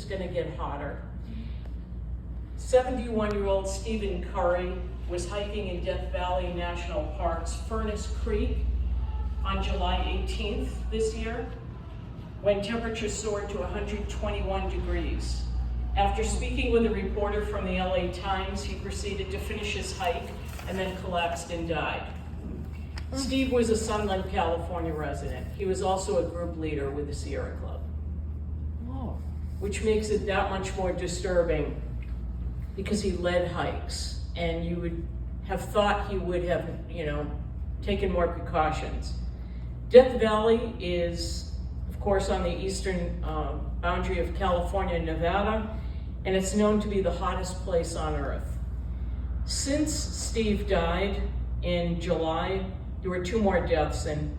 going to get hotter. 71-year-old Stephen Curry was hiking in Death Valley National Park's Furnace Creek on July 18th this year, when temperatures soared to 121 degrees. After speaking with a reporter from the LA Times, he proceeded to finish his hike and then collapsed and died. Steve was a Sunland, California resident. He was also a group leader with the Sierra Club, which makes it that much more disturbing because he led hikes, and you would have thought he would have, taken more precautions. Death Valley is, of course, on the eastern boundary of California and Nevada, and it's known to be the hottest place on Earth. Since Steve died in July, there were 2 more deaths in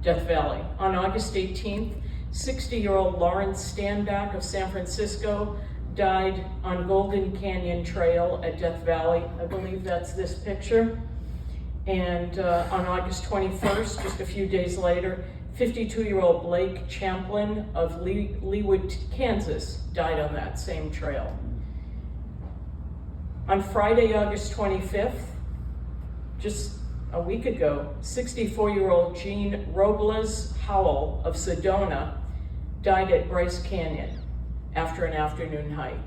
Death Valley. On August 18th, 60-year-old Lawrence Standback of San Francisco died on Golden Canyon Trail at Death Valley. I believe that's this picture. And on August 21st, just a few days later, 52-year-old Blake Champlin of Leawood, Kansas, died on that same trail. On Friday, August 25th, just a week ago, 64-year-old Jean Robles Howell of Sedona died at Bryce Canyon after an afternoon hike.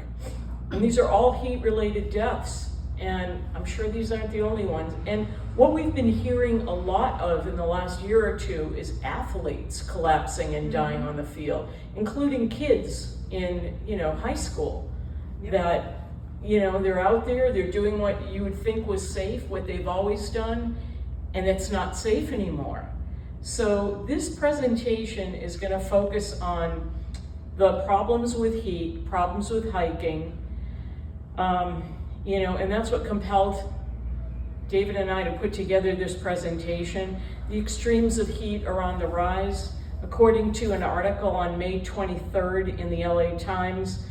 And these are all heat-related deaths, and I'm sure these aren't the only ones. And what we've been hearing a lot of in the last year or two is athletes collapsing and dying on the field, including kids in, high school. Yep. That, they're out there, they're doing what you would think was safe, what they've always done, and it's not safe anymore. So this presentation is going to focus on the problems with heat, problems with hiking, and that's what compelled David and I to put together this presentation. The extremes of heat are on the rise. According to an article on May 23rd in the LA Times,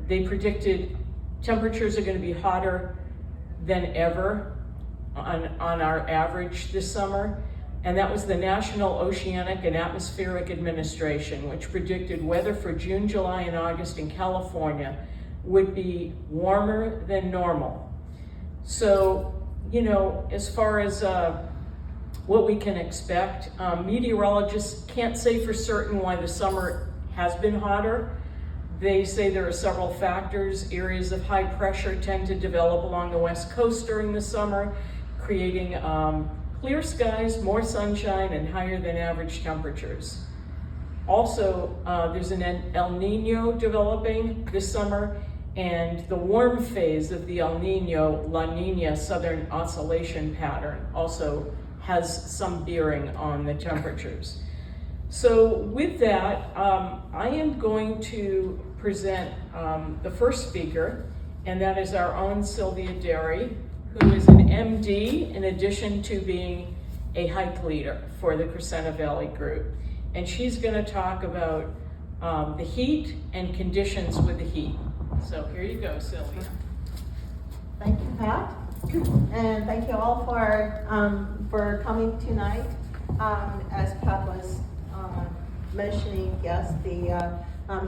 they predicted temperatures are going to be hotter than ever on our average this summer. And that was the National Oceanic and Atmospheric Administration, which predicted weather for June, July, and August in California would be warmer than normal. So, as far as what we can expect, meteorologists can't say for certain why the summer has been hotter. They say there are several factors. Areas of high pressure tend to develop along the West Coast during the summer, creating clear skies, more sunshine, and higher than average temperatures. Also, there's an El Nino developing this summer, and the warm phase of the El Nino, La Nina Southern Oscillation pattern also has some bearing on the temperatures. So with that, I am going to present the first speaker, and that is our own Silvia Darie, who is an MD in addition to being a hike leader for the Crescenta Valley Group. And she's going to talk about the heat and conditions with the heat. So here you go, Silvia. Thank you, Pat. And thank you all for coming tonight. As Pat was mentioning, yes, the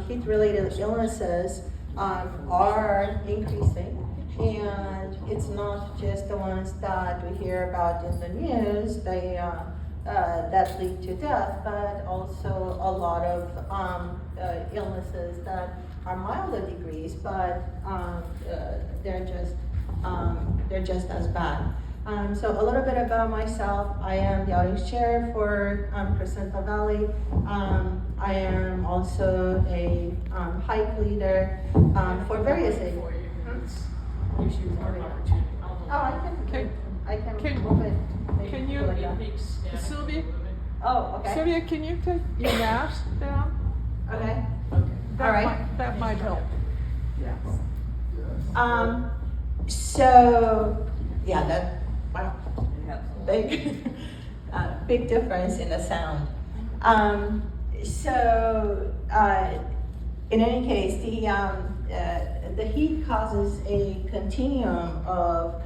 heat-related illnesses are increasing. And it's not just the ones that we hear about in the news, that lead to death, but also a lot of illnesses that are milder degrees, but they're just as bad. So a little bit about myself. I am the audience chair for Crescenta Valley. I am also a hike leader for various areas. Gives you more opportunity. I can move it. Can you, Sylvia? Oh, okay. Sylvia, can you take your mask down? Okay. That might help. Yes. So, yeah, that big difference in the sound. In any case, the heat causes a continuum of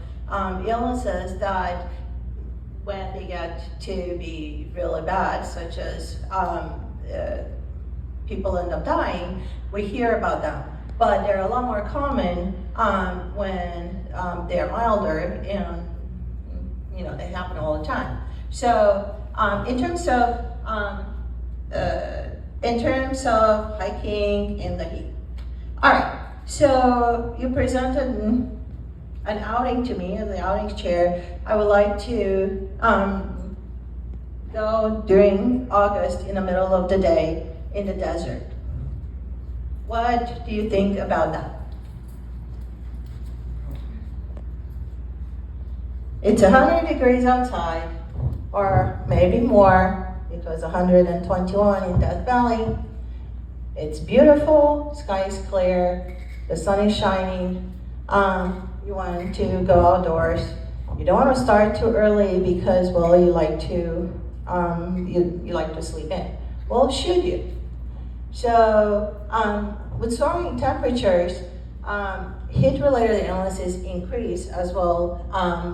illnesses that, when they get to be really bad, such as people end up dying, we hear about them. But they're a lot more common when they're milder and they happen all the time. So in terms of hiking in the heat. All right, so you presented an outing to me as the outings chair. I would like to go during August in the middle of the day in the desert. What do you think about that? It's 100 degrees outside, or maybe more, because 121 in Death Valley. It's beautiful, sky is clear, the sun is shining. You want to go outdoors. You don't want to start too early because, well, you like to sleep in. Well, should you? So with soaring temperatures, heat-related illnesses increase as well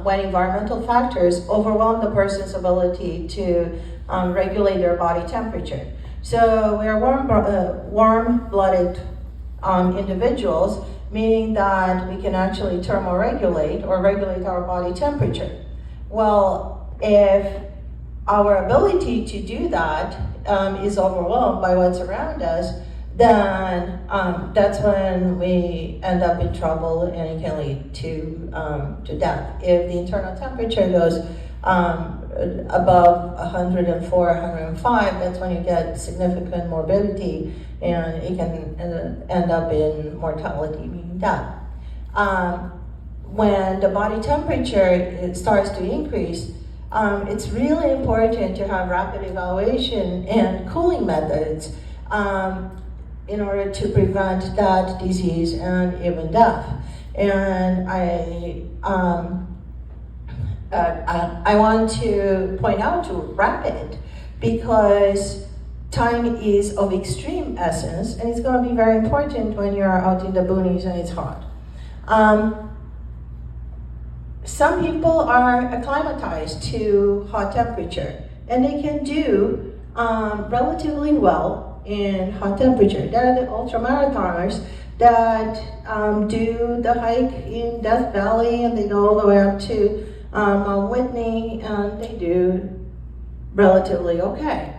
when environmental factors overwhelm the person's ability to regulate their body temperature. So we are warm-blooded individuals, meaning that we can actually thermoregulate or regulate our body temperature. Well, if our ability to do that is overwhelmed by what's around us, then that's when we end up in trouble, and it can lead to death. If the internal temperature goes above 104, 105, that's when you get significant morbidity, and it can end up in mortality, meaning death. When the body temperature starts to increase, it's really important to have rapid evaluation and cooling methods in order to prevent that disease and even death. And I want to point out to rapid because time is of extreme essence, and it's going to be very important when you're out in the boonies and it's hot. Some people are acclimatized to hot temperature, and they can do relatively well in hot temperature. There are the ultramarathoners that do the hike in Death Valley, and they go all the way up to Mount Whitney, and they do relatively okay.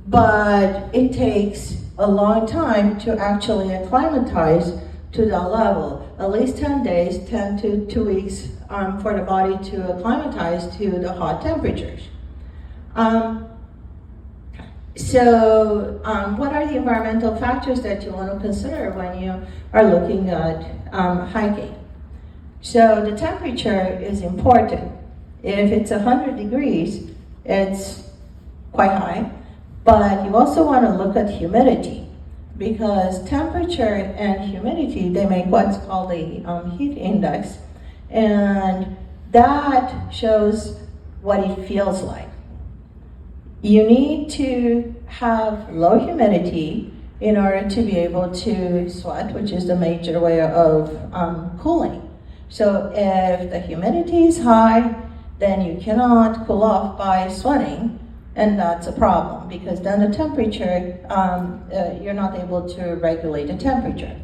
But it takes a long time to actually acclimatize to that level. At least 10 days, 10 to 2 weeks for the body to acclimatize to the hot temperatures. So what are the environmental factors that you want to consider when you are looking at hiking? So the temperature is important. If it's 100 degrees, it's quite high, but you also want to look at humidity, because temperature and humidity, they make what's called a heat index, and that shows what it feels like. You need to have low humidity in order to be able to sweat, which is the major way of cooling. So if the humidity is high, then you cannot cool off by sweating, and that's a problem, because then the temperature, you're not able to regulate the temperature.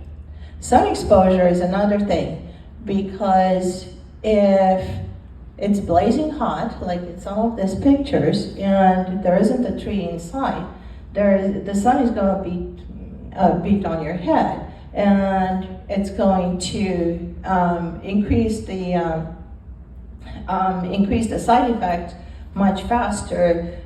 Sun exposure is another thing, because if it's blazing hot, like in some of these pictures, and there isn't a tree inside, the sun is going to beat on your head, and it's going to increase the side effect much faster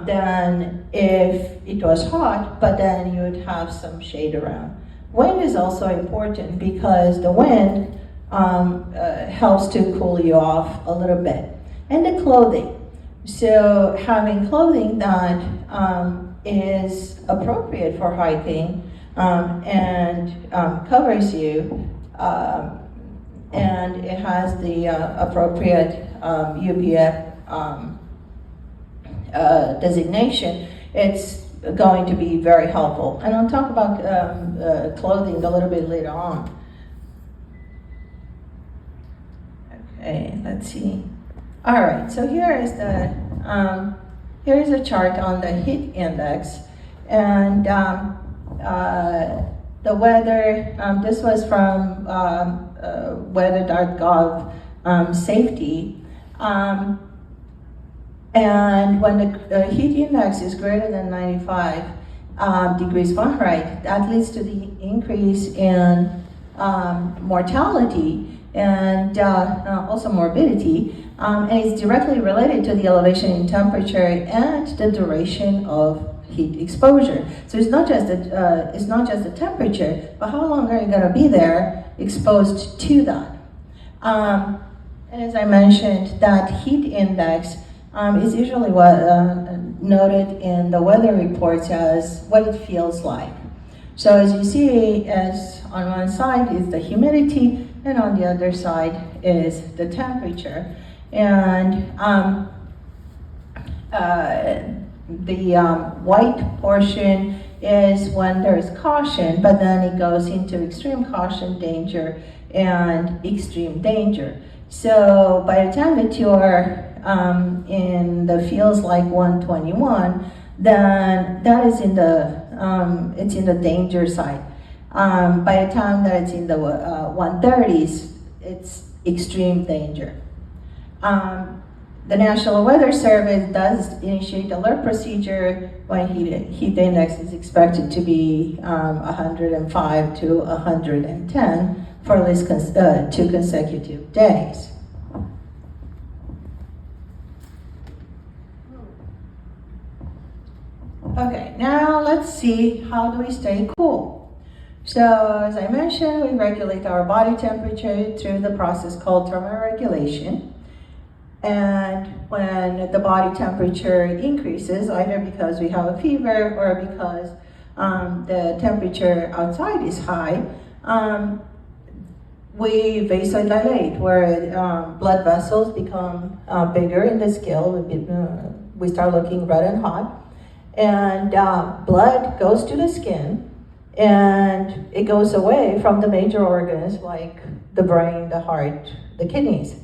than if it was hot, but then you would have some shade around. Wind is also important, because the wind helps to cool you off a little bit. And the clothing. So having clothing that is appropriate for hiking and covers you, and it has the appropriate UPF designation, it's going to be very helpful. And I'll talk about clothing a little bit later on. Okay, let's see. All right, so here is a chart on the heat index, and The weather, this was from weather.gov safety. And when the heat index is greater than 95 degrees Fahrenheit, that leads to the increase in mortality and also morbidity. And it's directly related to the elevation in temperature and the duration of heat exposure. So it's not just the temperature, but how long are you going to be there exposed to that? And as I mentioned, that heat index is usually noted in the weather reports as what it feels like. So as you see, as on one side is the humidity, and on the other side is the temperature. And the white portion is when there's caution, but then it goes into extreme caution, danger, and extreme danger. So by the time that you're in the feels like 121, then that is in the it's in the danger side. By the time that it's in the 130s, it's extreme danger. The National Weather Service does initiate alert procedure when heat index is expected to be 105 to 110 for at least 2 consecutive days. Okay, now let's see, how do we stay cool? So as I mentioned, we regulate our body temperature through the process called thermoregulation. And when the body temperature increases, either because we have a fever or because the temperature outside is high, we vasodilate, where blood vessels become bigger in the skin. We start looking red and hot. And blood goes to the skin, and it goes away from the major organs like the brain, the heart, the kidneys.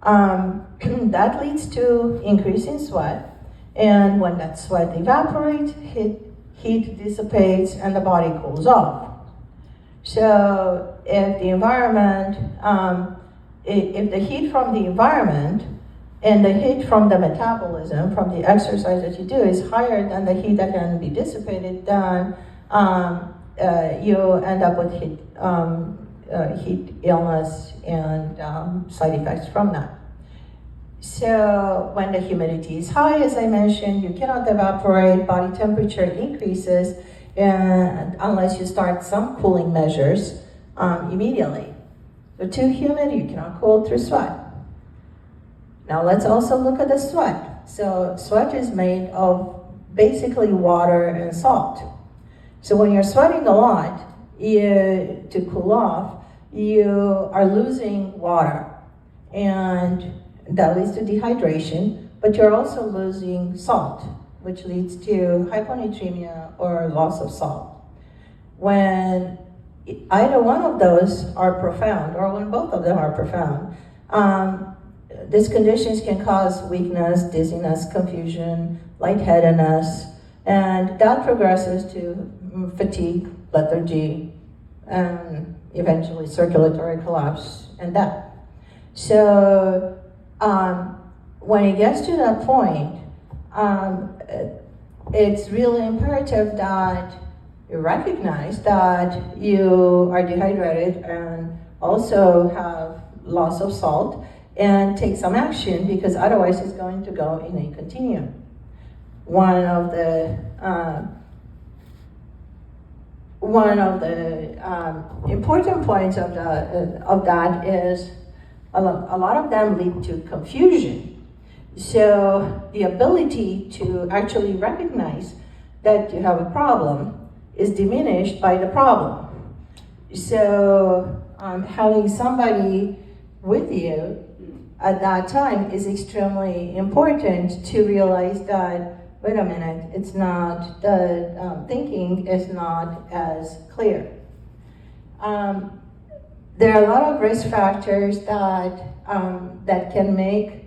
That leads to increase in sweat, and when that sweat evaporates, heat dissipates and the body cools off. So if the environment, if the heat from the environment and the heat from the metabolism, from the exercise that you do, is higher than the heat that can be dissipated, then you end up with heat illness and side effects from that. So when the humidity is high, as I mentioned, you cannot evaporate, body temperature increases, and unless you start some cooling measures immediately. So too humid, you cannot cool through sweat. Now let's also look at the sweat. So sweat is made of basically water and salt. So when you're sweating a lot, to cool off, you are losing water, and that leads to dehydration, but you're also losing salt, which leads to hyponatremia or loss of salt. When either one of those are profound, or when both of them are profound, these conditions can cause weakness, dizziness, confusion, lightheadedness, and that progresses to fatigue, lethargy, and eventually circulatory collapse and death. So when it gets to that point, it's really imperative that you recognize that you are dehydrated and also have loss of salt, and take some action, because otherwise it's going to go in a continuum. One of the important points of that is a lot of them lead to confusion. So the ability to actually recognize that you have a problem is diminished by the problem. So having somebody with you at that time is extremely important to realize that, wait a minute, it's not, the thinking is not as clear. There are a lot of risk factors that can make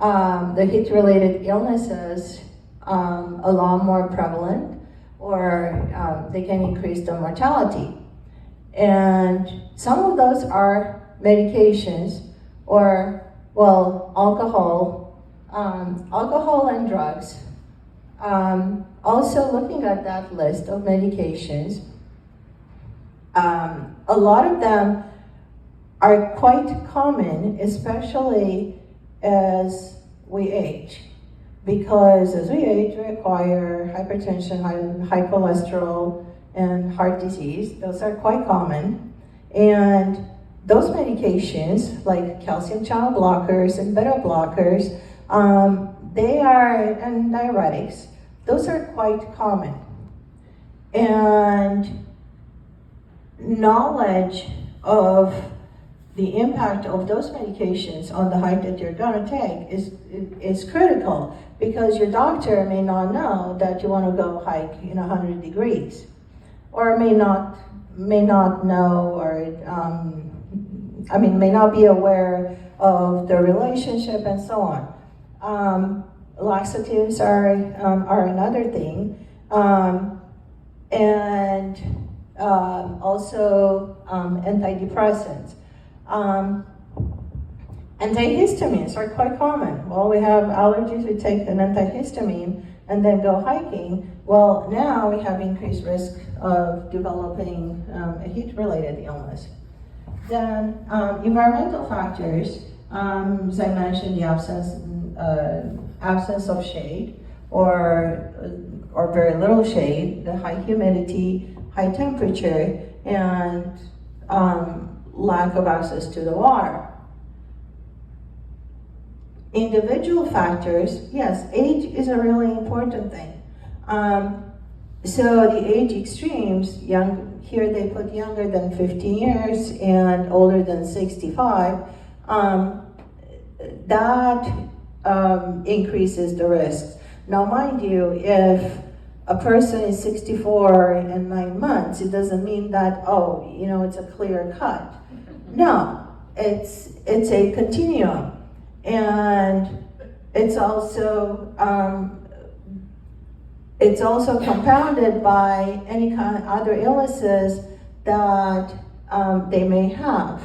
the heat-related illnesses a lot more prevalent, or they can increase the mortality. And some of those are medications or, well, alcohol and drugs. Also looking at that list of medications, a lot of them are quite common, especially as we age. Because as we age, we acquire hypertension, high cholesterol, and heart disease. Those are quite common. And those medications, like calcium channel blockers and beta blockers, and diuretics, those are quite common. And knowledge of the impact of those medications on the hike that you're going to take is critical, because your doctor may not know that you want to go hike in 100 degrees, or may not know, or may not be aware of the relationship and so on. Laxatives are another thing, and also antidepressants. Antihistamines are quite common. Well, we have allergies, we take an antihistamine and then go hiking. Well, now we have increased risk of developing a heat-related illness. Then environmental factors, as I mentioned, the absence of shade or very little shade, the high humidity, high temperature, and lack of access to the water. Individual factors, yes, age is a really important thing. So the age extremes, here they put younger than 50 years and older than 65, that increases the risks. Now, mind you, if a person is 64 and 9 months, it doesn't mean that, it's a clear cut. No, it's a continuum. And it's also compounded by any kind of other illnesses that they may have,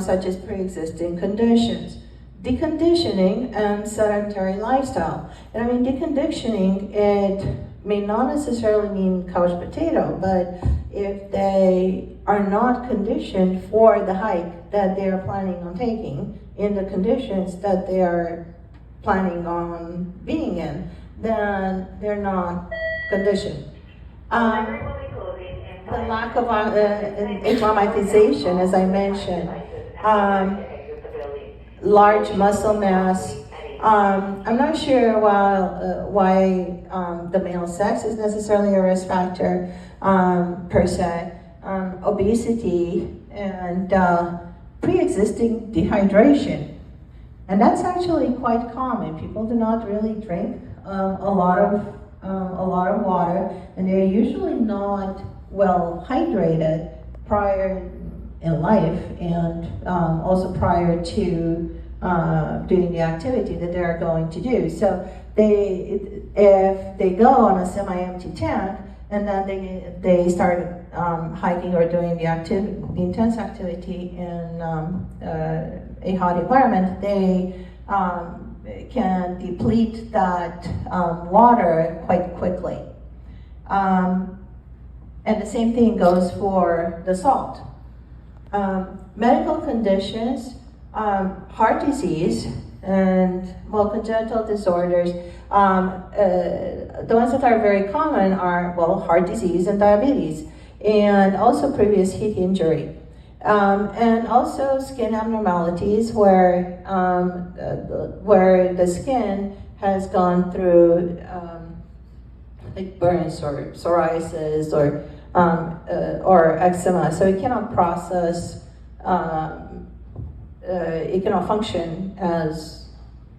such as pre-existing conditions. Deconditioning and sedentary lifestyle. And deconditioning, it may not necessarily mean couch potato, but if they are not conditioned for the hike that they are planning on taking, in the conditions that they are planning on being in, then they're not conditioned. The lack of acclimatization, as I mentioned, large muscle mass. I'm not sure why the male sex is necessarily a risk factor per se. Obesity and pre-existing dehydration, and that's actually quite common. People do not really drink a lot of water, and they're usually not well hydrated prior in life, and also prior to doing the activity that they're going to do. So if they go on a semi-empty tank and then they start hiking or doing the intense activity in a hot environment, they can deplete that water quite quickly. And the same thing goes for the salt. Medical conditions, heart disease, and congenital disorders. The ones that are very common are, heart disease and diabetes, and also previous heat injury. And also skin abnormalities where the skin has gone through like burns or psoriasis or eczema, so it cannot process, it cannot function as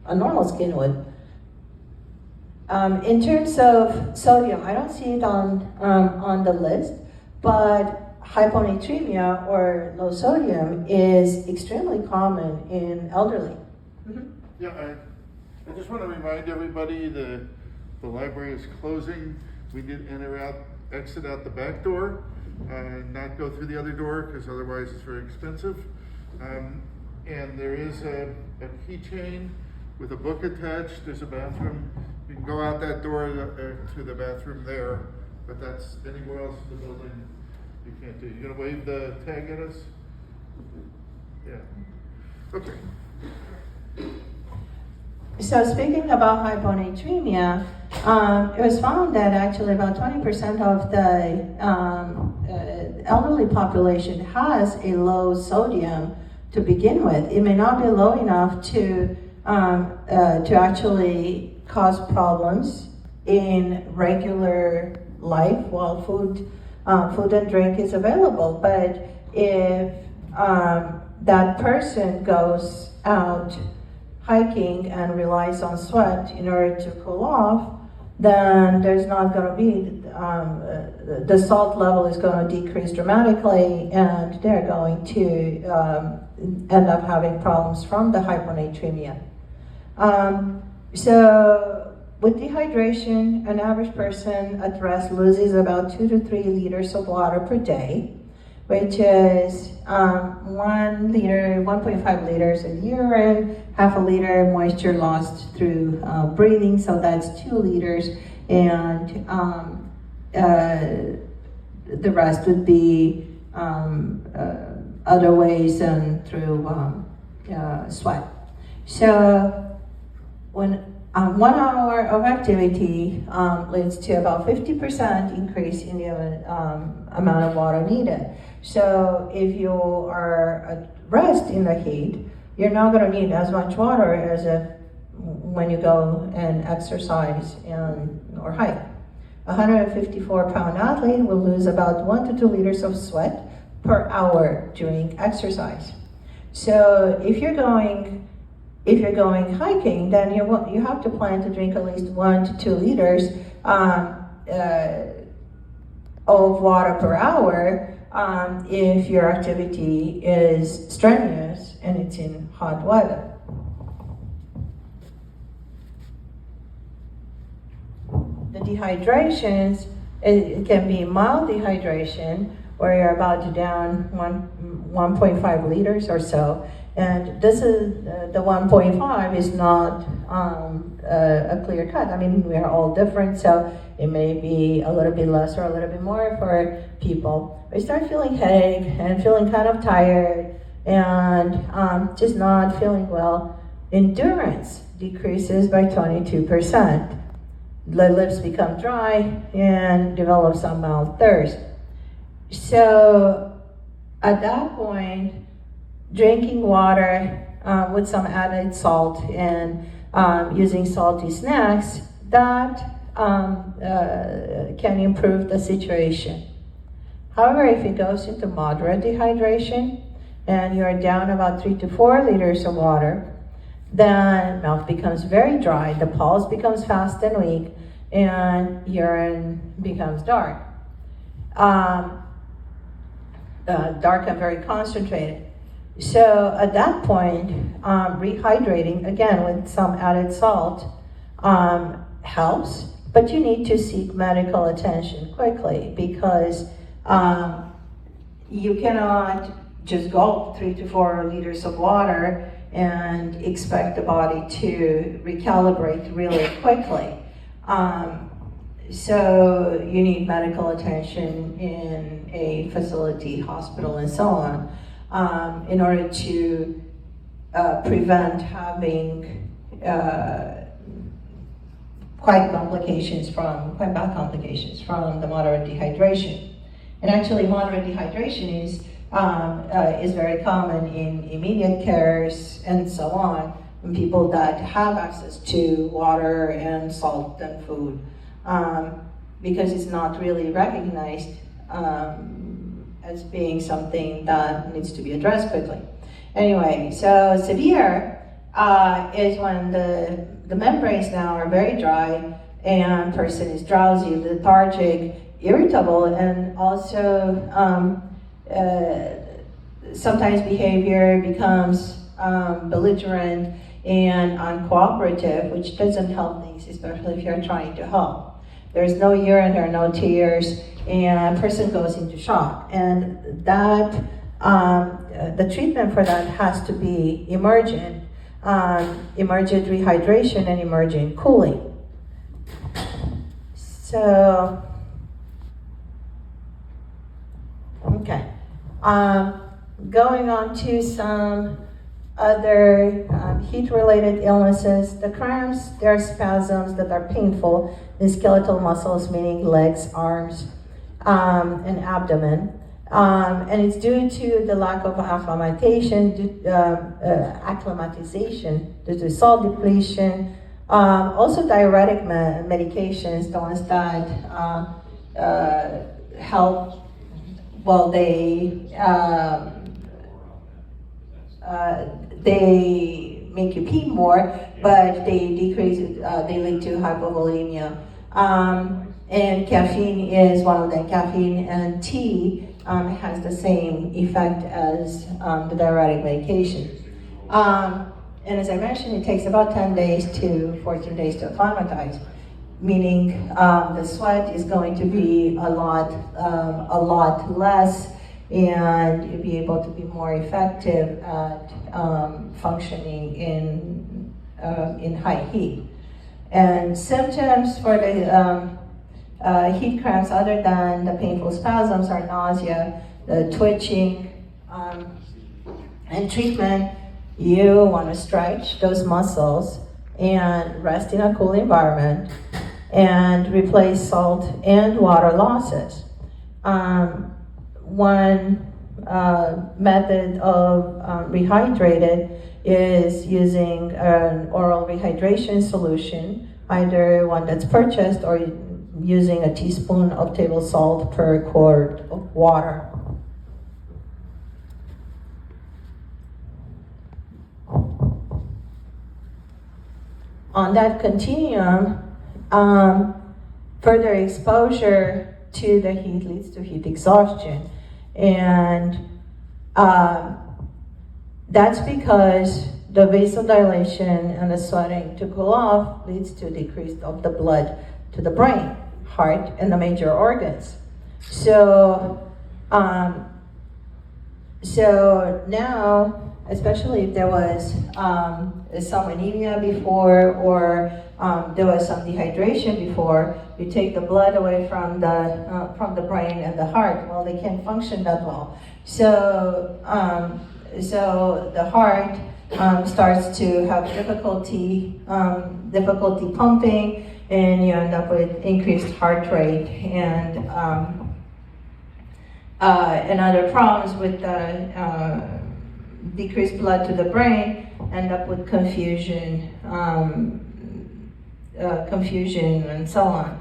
a normal skin would. In terms of sodium, I don't see it on the list, but hyponatremia or low sodium is extremely common in elderly. Mm-hmm. Yeah, I just want to remind everybody that the library is closing, we did exit out the back door, not go through the other door because otherwise it's very expensive. And there is a keychain with a book attached. There's a bathroom. You can go out that door to the bathroom there, but that's anywhere else in the building you can't do. You gonna wave the tag at us? Yeah. Okay. So speaking about hyponatremia, it was found that actually about 20% of the elderly population has a low sodium to begin with. It may not be low enough to actually cause problems in regular life while food and drink is available. But if that person goes out hiking and relies on sweat in order to cool off, then there's not going to be, the salt level is going to decrease dramatically, and they're going to end up having problems from the hyponatremia. So with dehydration, an average person at rest loses about 2 to 3 liters of water per day, which is 1 liter, 1.5 liters in urine, half a liter moisture lost through breathing, so that's 2 liters, and the rest would be other ways and through sweat. So when 1 hour of activity leads to about 50% increase in the amount of water needed. So if you are at rest in the heat, you're not going to need as much water as when you go and exercise or hike. A 154-pound athlete will lose about 1 to 2 liters of sweat per hour during exercise. So if you're going hiking, then you have to plan to drink at least 1 to 2 liters of water per hour if your activity is strenuous and it's in hot weather. The dehydrations, it can be mild dehydration, where you're about to down 1.5 liters or so. And this is, the 1.5 is not a clear cut. I mean, we are all different, so it may be a little bit less or a little bit more for people. We start feeling headache and feeling kind of tired and just not feeling well. Endurance decreases by 22%. The lips become dry and develop some mild thirst. So at that point, drinking water with some added salt and using salty snacks, that can improve the situation. However, if it goes into moderate dehydration and you're down about 3 to 4 liters of water, then mouth becomes very dry, the pulse becomes fast and weak, and urine becomes dark. Dark and very concentrated. So at that point, rehydrating, again with some added salt, helps, but you need to seek medical attention quickly, because you cannot just gulp 3 to 4 liters of water and expect the body to recalibrate really quickly. So you need medical attention in a facility, hospital, and so on, in order to prevent having quite bad complications from the moderate dehydration. And actually, moderate dehydration is very common in immediate cares and so on, in people that have access to water and salt and food, because it's not really recognized as being something that needs to be addressed quickly. Anyway, so severe is when the membranes now are very dry and person is drowsy, lethargic, irritable, and also sometimes behavior becomes belligerent and uncooperative, which doesn't help things, especially if you're trying to help. There's no urine or no tears, and a person goes into shock. And that, the treatment for that has to be emergent rehydration and emergent cooling. So, okay. Going on to some other heat-related illnesses. The cramps, they are spasms that are painful in skeletal muscles, meaning legs, arms, and abdomen. And it's due to the lack of acclimatization due to salt depletion. Also diuretic medications, the ones that help, well, they make you pee more, but they decrease, they lead to hypovolemia. And caffeine is one of them. Caffeine and tea has the same effect as the diuretic medication. And as I mentioned, it takes about 10 days to 14 days to acclimatize, meaning the sweat is going to be a lot less, and you'll be able to be more effective at functioning in high heat. And symptoms for the heat cramps, other than the painful spasms, are nausea, the twitching, and treatment. You want to stretch those muscles and rest in a cool environment and replace salt and water losses. One method of rehydrated is using an oral rehydration solution, either one that's purchased or using a teaspoon of table salt per quart of water. On that continuum, further exposure to the heat leads to heat exhaustion. And that's because the vasodilation and the sweating to cool off leads to decrease of the blood to the brain, heart, and the major organs. So now, especially if there was some anemia before, or there was some dehydration before, you take the blood away from the brain and the heart. Well, they can't function that well. So the heart starts to have difficulty pumping, and you end up with increased heart rate and other problems with decreased blood to the brain. End up with confusion and so on.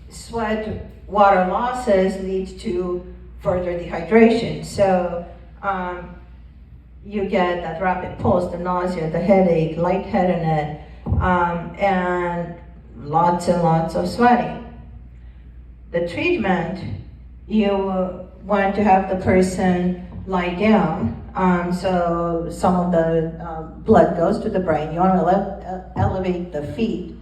Sweat, water losses leads to further dehydration. So you get that rapid pulse, the nausea, the headache, lightheadedness, and lots and lots of sweating. The treatment, you want to have the person lie down, so some of the blood goes to the brain. You want to elevate the feet,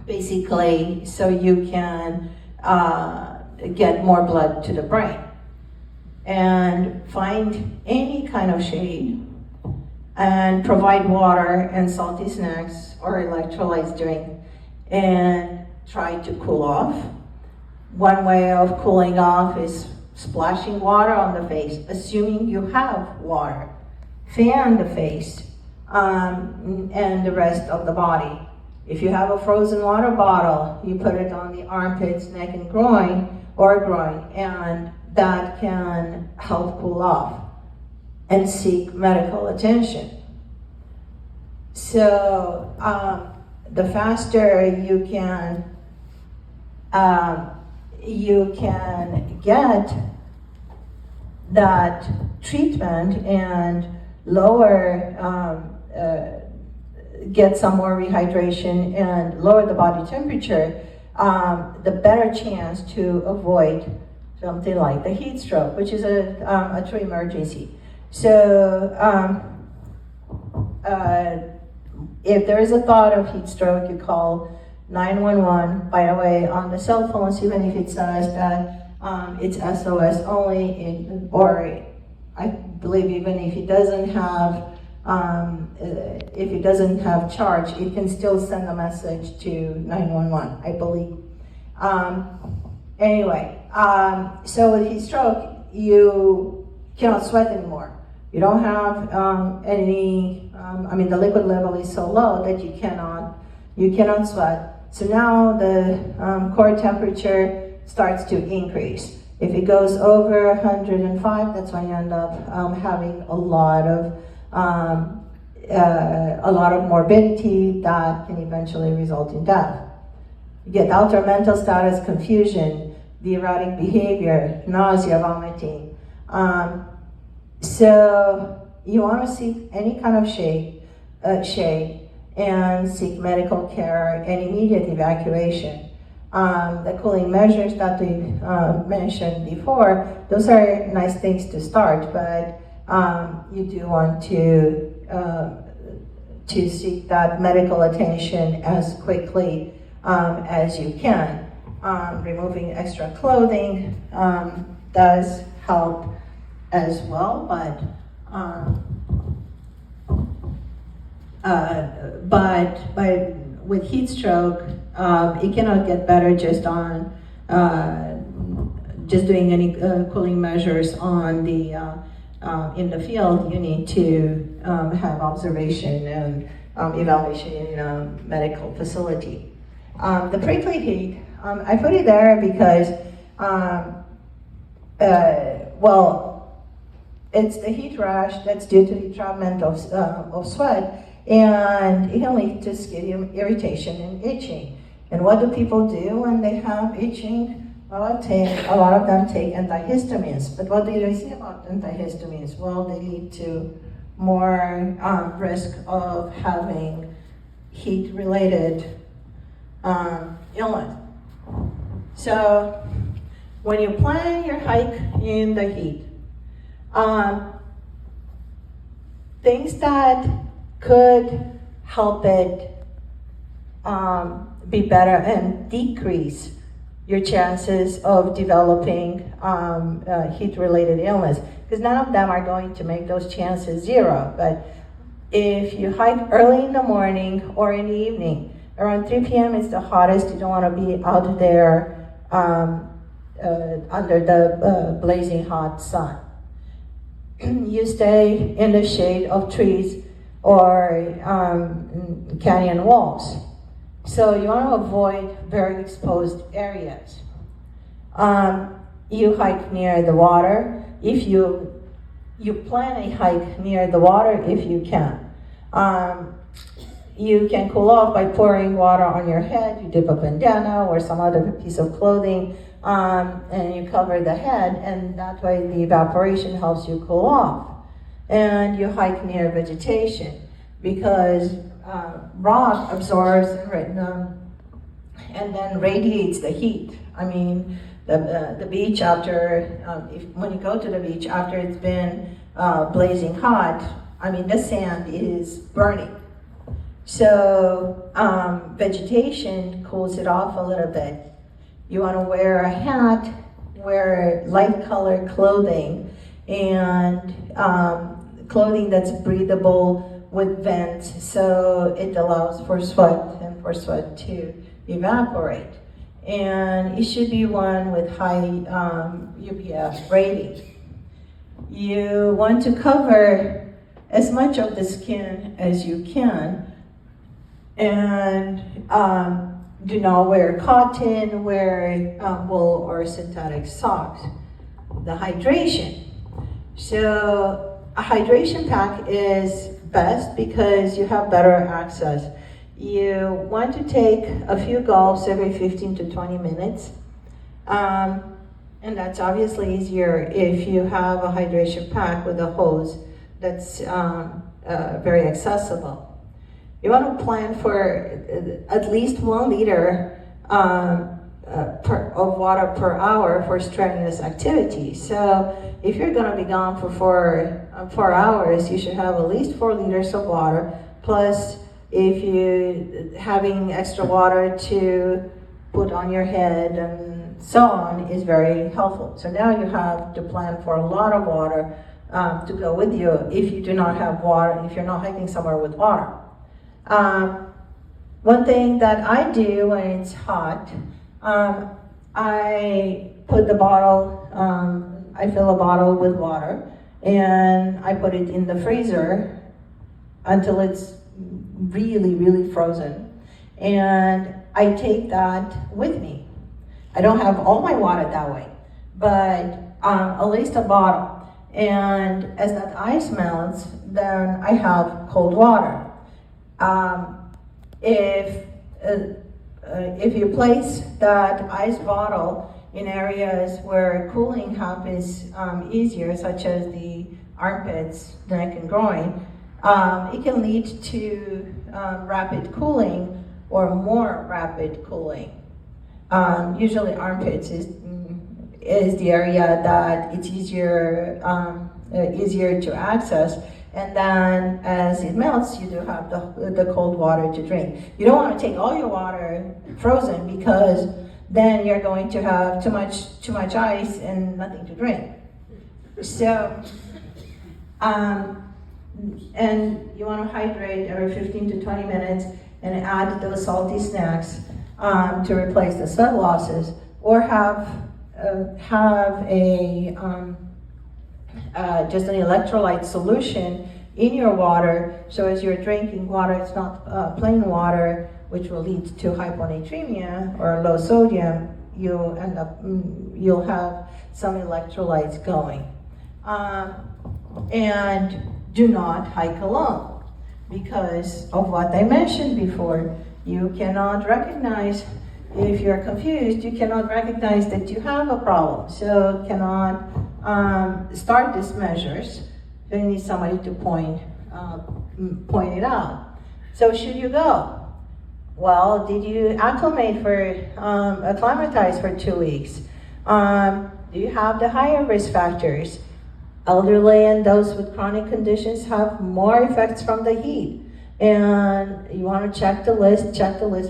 basically, so you can get more blood to the brain. And find any kind of shade, and provide water and salty snacks or electrolytes drink, and try to cool off. One way of cooling off is splashing water on the face, assuming you have water. Fan the face and the rest of the body. If you have a frozen water bottle, you put it on the armpits, neck, and groin, and that can help cool off and seek medical attention. So the faster you can get that treatment and get some more rehydration and lower the body temperature, the better chance to avoid something like the heat stroke, which is a true emergency. So if there is a thought of heat stroke, you call 911. By the way, on the cell phones, even if it says that it's SOS only, or I believe even if it doesn't have charge, it can still send a message to 911, I believe. So with heat stroke, you cannot sweat anymore. You don't have the liquid level is so low that you cannot sweat. So now the core temperature starts to increase. If it goes over 105, that's when you end up having a lot of morbidity that can eventually result in death. You get altered mental status, confusion, the erratic behavior, nausea, vomiting. So you want to seek any kind of shade and seek medical care and immediate evacuation. The cooling measures that we mentioned before, those are nice things to start, but you do want to seek that medical attention as quickly as you can. Removing extra clothing does help as well, but with heat stroke, it cannot get better just on just doing any cooling measures on the in the field. You need to have observation and evaluation in a medical facility. The prickly heat, I put it there because it's the heat rash that's due to the entrapment of sweat, and it can lead to skin irritation and itching. And what do people do when they have itching? Well, a lot of them take antihistamines. But what do they say about antihistamines? Well, they lead to more risk of having heat-related illness. So when you plan your hike in the heat, things that could help it be better and decrease your chances of developing heat-related illness, because none of them are going to make those chances zero. But if you hike early in the morning or in the evening, around 3 p.m. is the hottest. You don't want to be out there under the blazing hot sun. You stay in the shade of trees or canyon walls. So you want to avoid very exposed areas. You hike near the water. If you plan a hike near the water if you can. You can cool off by pouring water on your head. You dip a bandana or some other piece of clothing and you cover the head, and that way the evaporation helps you cool off. And you hike near vegetation because rock absorbs and then radiates the heat. I mean, the beach after, when you go to the beach after it's been blazing hot, I mean, the sand is burning. So vegetation cools it off a little bit. You want to wear a hat, wear light colored clothing, and clothing that's breathable with vents, so it allows for sweat to evaporate. And it should be one with high UPF rating. You want to cover as much of the skin as you can, and do not wear cotton, wear wool or synthetic socks. The hydration. So a hydration pack is best because you have better access. You want to take a few gulps every 15 to 20 minutes. And that's obviously easier if you have a hydration pack with a hose that's very accessible. You want to plan for at least 1 liter of water per hour for strenuous activity. So if you're going to be gone for 4 hours, you should have at least 4 liters of water plus if you having extra water to put on your head and so on is very helpful. So now you have to plan for a lot of water to go with you if you do not have water, if you're not hiking somewhere with water. One thing that I do when it's hot, I put the bottle, I fill a bottle with water and I put it in the freezer until it's really, really frozen. And I take that with me. I don't have all my water that way, but at least a bottle. And as that ice melts, then I have cold water. If you place that ice bottle in areas where cooling happens easier, such as the armpits, neck, and groin, it can lead to rapid cooling or more rapid cooling. Usually armpits is the area that it's easier to access, and then as it melts, you do have the cold water to drink. You don't want to take all your water frozen because then you're going to have too much ice and nothing to drink. So, and you want to hydrate every 15 to 20 minutes and add those salty snacks to replace the sweat losses, or have a just an electrolyte solution in your water, so as you're drinking water, it's not plain water, which will lead to hyponatremia or low sodium. You'll have some electrolytes going. And do not hike alone because of what I mentioned before. You cannot recognize, if you're confused, you cannot recognize that you have a problem. So cannot start these measures. You need somebody to point it out. So should you go? Well, did you acclimatize for 2 weeks? Do you have the higher risk factors? Elderly and those with chronic conditions have more effects from the heat. And you want to check the list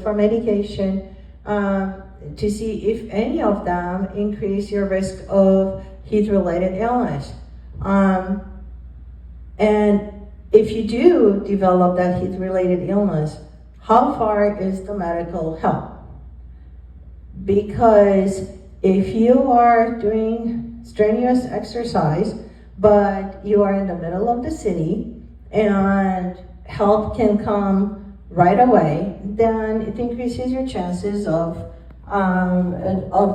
for medication to see if any of them increase your risk of heat-related illness. And if you do develop that heat-related illness, how far is the medical help? Because if you are doing strenuous exercise, but you are in the middle of the city and help can come right away, then it increases your chances of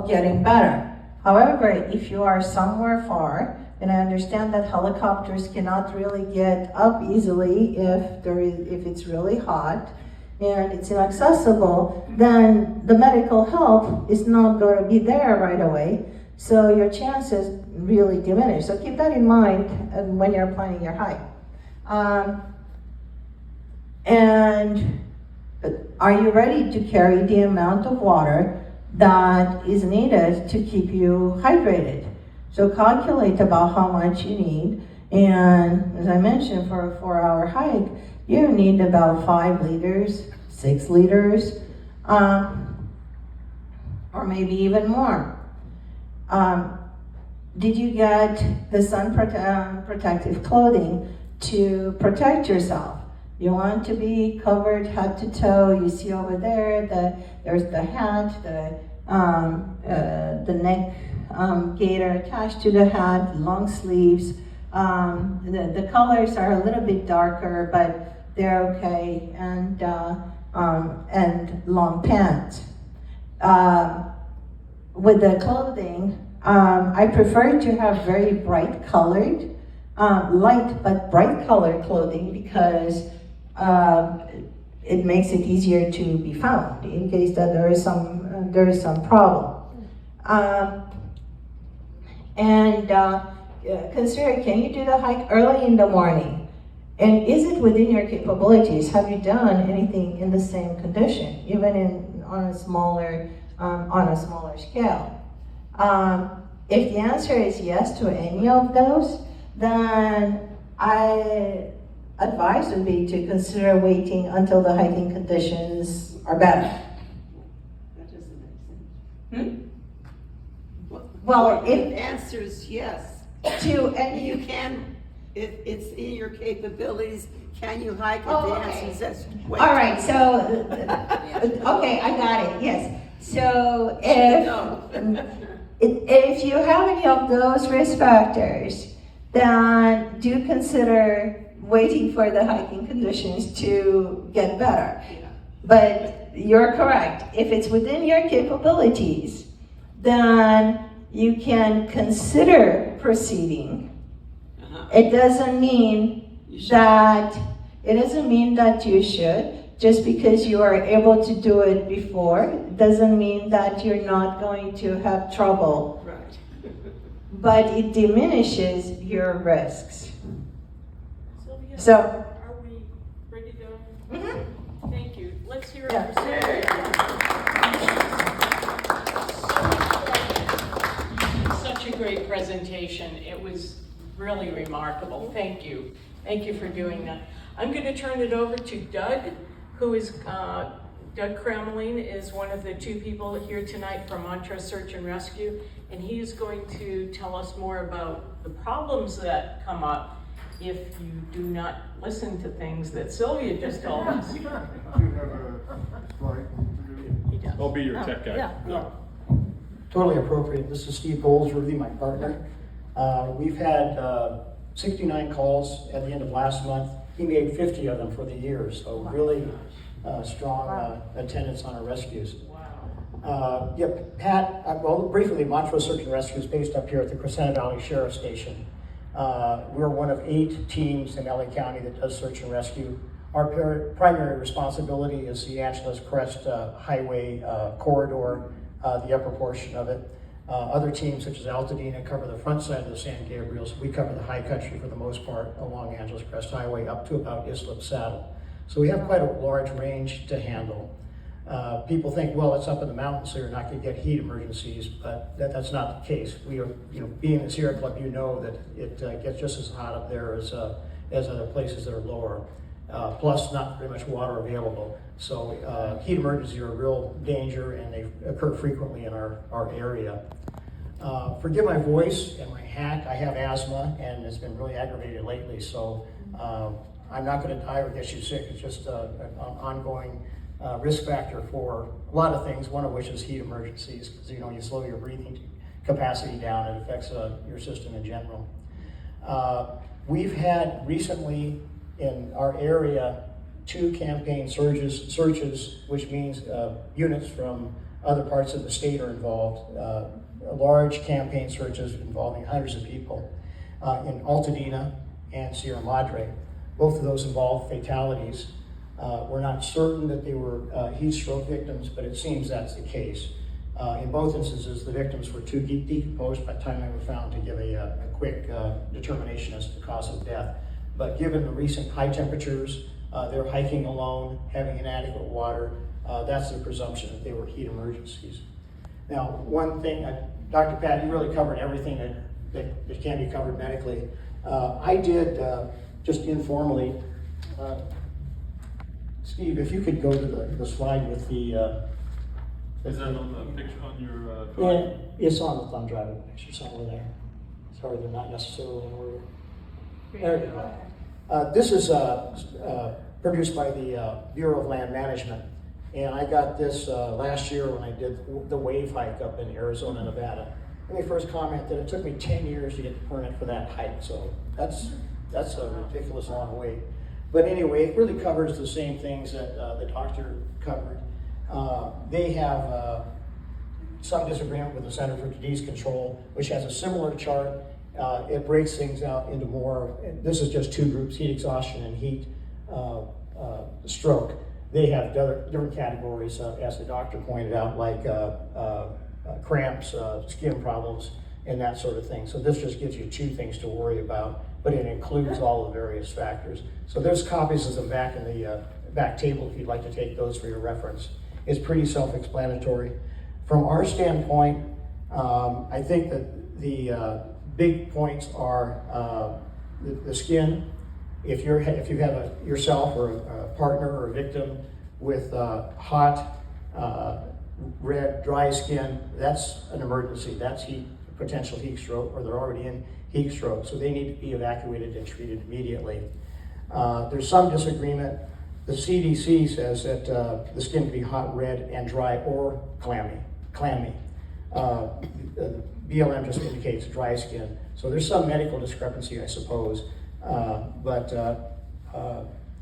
getting better. However, if you are somewhere far, and I understand that helicopters cannot really get up easily if it's really hot and it's inaccessible, then the medical help is not going to be there right away. So your chances really diminish. So keep that in mind when you're planning your hike. And are you ready to carry the amount of water that is needed to keep you hydrated? So calculate about how much you need. And as I mentioned, for a 4-hour hike, you need about 5 liters, 6 liters, or maybe even more. Did you get the sun protective clothing to protect yourself? You want to be covered head to toe. You see over there, there's the hat, the neck gaiter attached to the hat, long sleeves. The colors are a little bit darker, but they're okay, and long pants. With the clothing, I prefer to have very bright colored, light but bright colored clothing because it makes it easier to be found in case that there is some problem. Consider, can you do the hike early in the morning? And is it within your capabilities? Have you done anything in the same condition, even on a smaller scale? If the answer is yes to any of those, then advice would be to consider waiting until the hiking conditions are better. That doesn't make sense. Well, The answer is yes. And you can, if it's in your capabilities, can you hike it? Oh, The okay. answer is yes. Wait. All right, so, okay, I got it, yes. So if you have any of those risk factors, then do consider waiting for the hiking conditions to get better. Yeah. But you're correct, if it's within your capabilities, then you can consider proceeding. Uh-huh. It doesn't mean You should. that you should. Just because you are able to do it before, doesn't mean that you're not going to have trouble. Right. But it diminishes your risks. Sylvia, So, are we ready to? Thank you. Let's hear it for Sylvia. Such a great presentation. It was really remarkable. Thank you. Thank you for doing that. I'm going to turn it over to Doug, who is, Doug Cramoline is one of the two people here tonight from Montrose Search and Rescue, and he is going to tell us more about the problems that come up if you do not listen to things that Sylvia just told us. Do you have a slide to do? He does. I'll be your tech guy. Yeah. Totally appropriate. This is Steve Goldsworthy, my partner. We've had 69 calls at the end of last month. He made 50 of them for the year, so really strong attendance on our rescues. Wow. Pat, well, briefly, Montrose Search and Rescue is based up here at the Crescenta Valley Sheriff Station. We're one of 8 teams in LA County that does search and rescue. Our primary responsibility is the Angeles Crest Highway corridor, the upper portion of it. Other teams such as Altadena cover the front side of the San Gabriel, so we cover the high country for the most part along Angeles Crest Highway up to about Islip Saddle. So we have quite a large range to handle. People think, well, it's up in the mountains, so you're not going to get heat emergencies, but that's not the case. We are, being in the Sierra Club, you know that it gets just as hot up there as other places that are lower. Plus, not very much water available. So heat emergencies are a real danger, and they occur frequently in our area. Forgive my voice and my hack. I have asthma, and it's been really aggravated lately. So I'm not going to die or get you sick. It's just an ongoing risk factor for a lot of things. One of which is heat emergencies, because you slow your breathing capacity down. It affects your system in general. We've had recently in our area 2 campaign searches, which means units from other parts of the state are involved. Large campaign searches involving hundreds of people in Altadena and Sierra Madre. Both of those involved fatalities. We're not certain that they were heat stroke victims, but it seems that's the case. In both instances, the victims were too decomposed by the time they were found to give a quick determination as to the cause of death. But given the recent high temperatures, they're hiking alone, having inadequate water, that's the presumption that they were heat emergencies. Now, one thing, Dr. Pat, you really covered everything that can be covered medically. I did, just informally, Steve, if you could go to the slide with the... Is that on the picture on your Yeah, it's on the thumb drive picture somewhere there. Sorry, they're not necessarily in order. There you go. This is produced by the Bureau of Land Management. And I got this last year when I did the wave hike up in Arizona, Nevada. Let me first comment that it took me 10 years to get the permit for that hike, so that's a ridiculous long wait. But anyway, it really covers the same things that the doctor covered. They have some disagreement with the Center for Disease Control, which has a similar chart. It breaks things out into more, this is just 2 groups, heat exhaustion and heat stroke. They have different categories, as the doctor pointed out, like cramps, skin problems, and that sort of thing. So this just gives you 2 things to worry about, but it includes all the various factors. So there's copies of them back in the back table if you'd like to take those for your reference. It's pretty self-explanatory. From our standpoint, I think that the big points are the skin, if you have yourself or a partner or a victim with hot, red, dry skin, that's an emergency. That's potential heat stroke, or they're already in heat stroke, so they need to be evacuated and treated immediately. There's some disagreement. The CDC says that the skin can be hot, red, and dry, or clammy. BLM just indicates dry skin. So there's some medical discrepancy, I suppose. But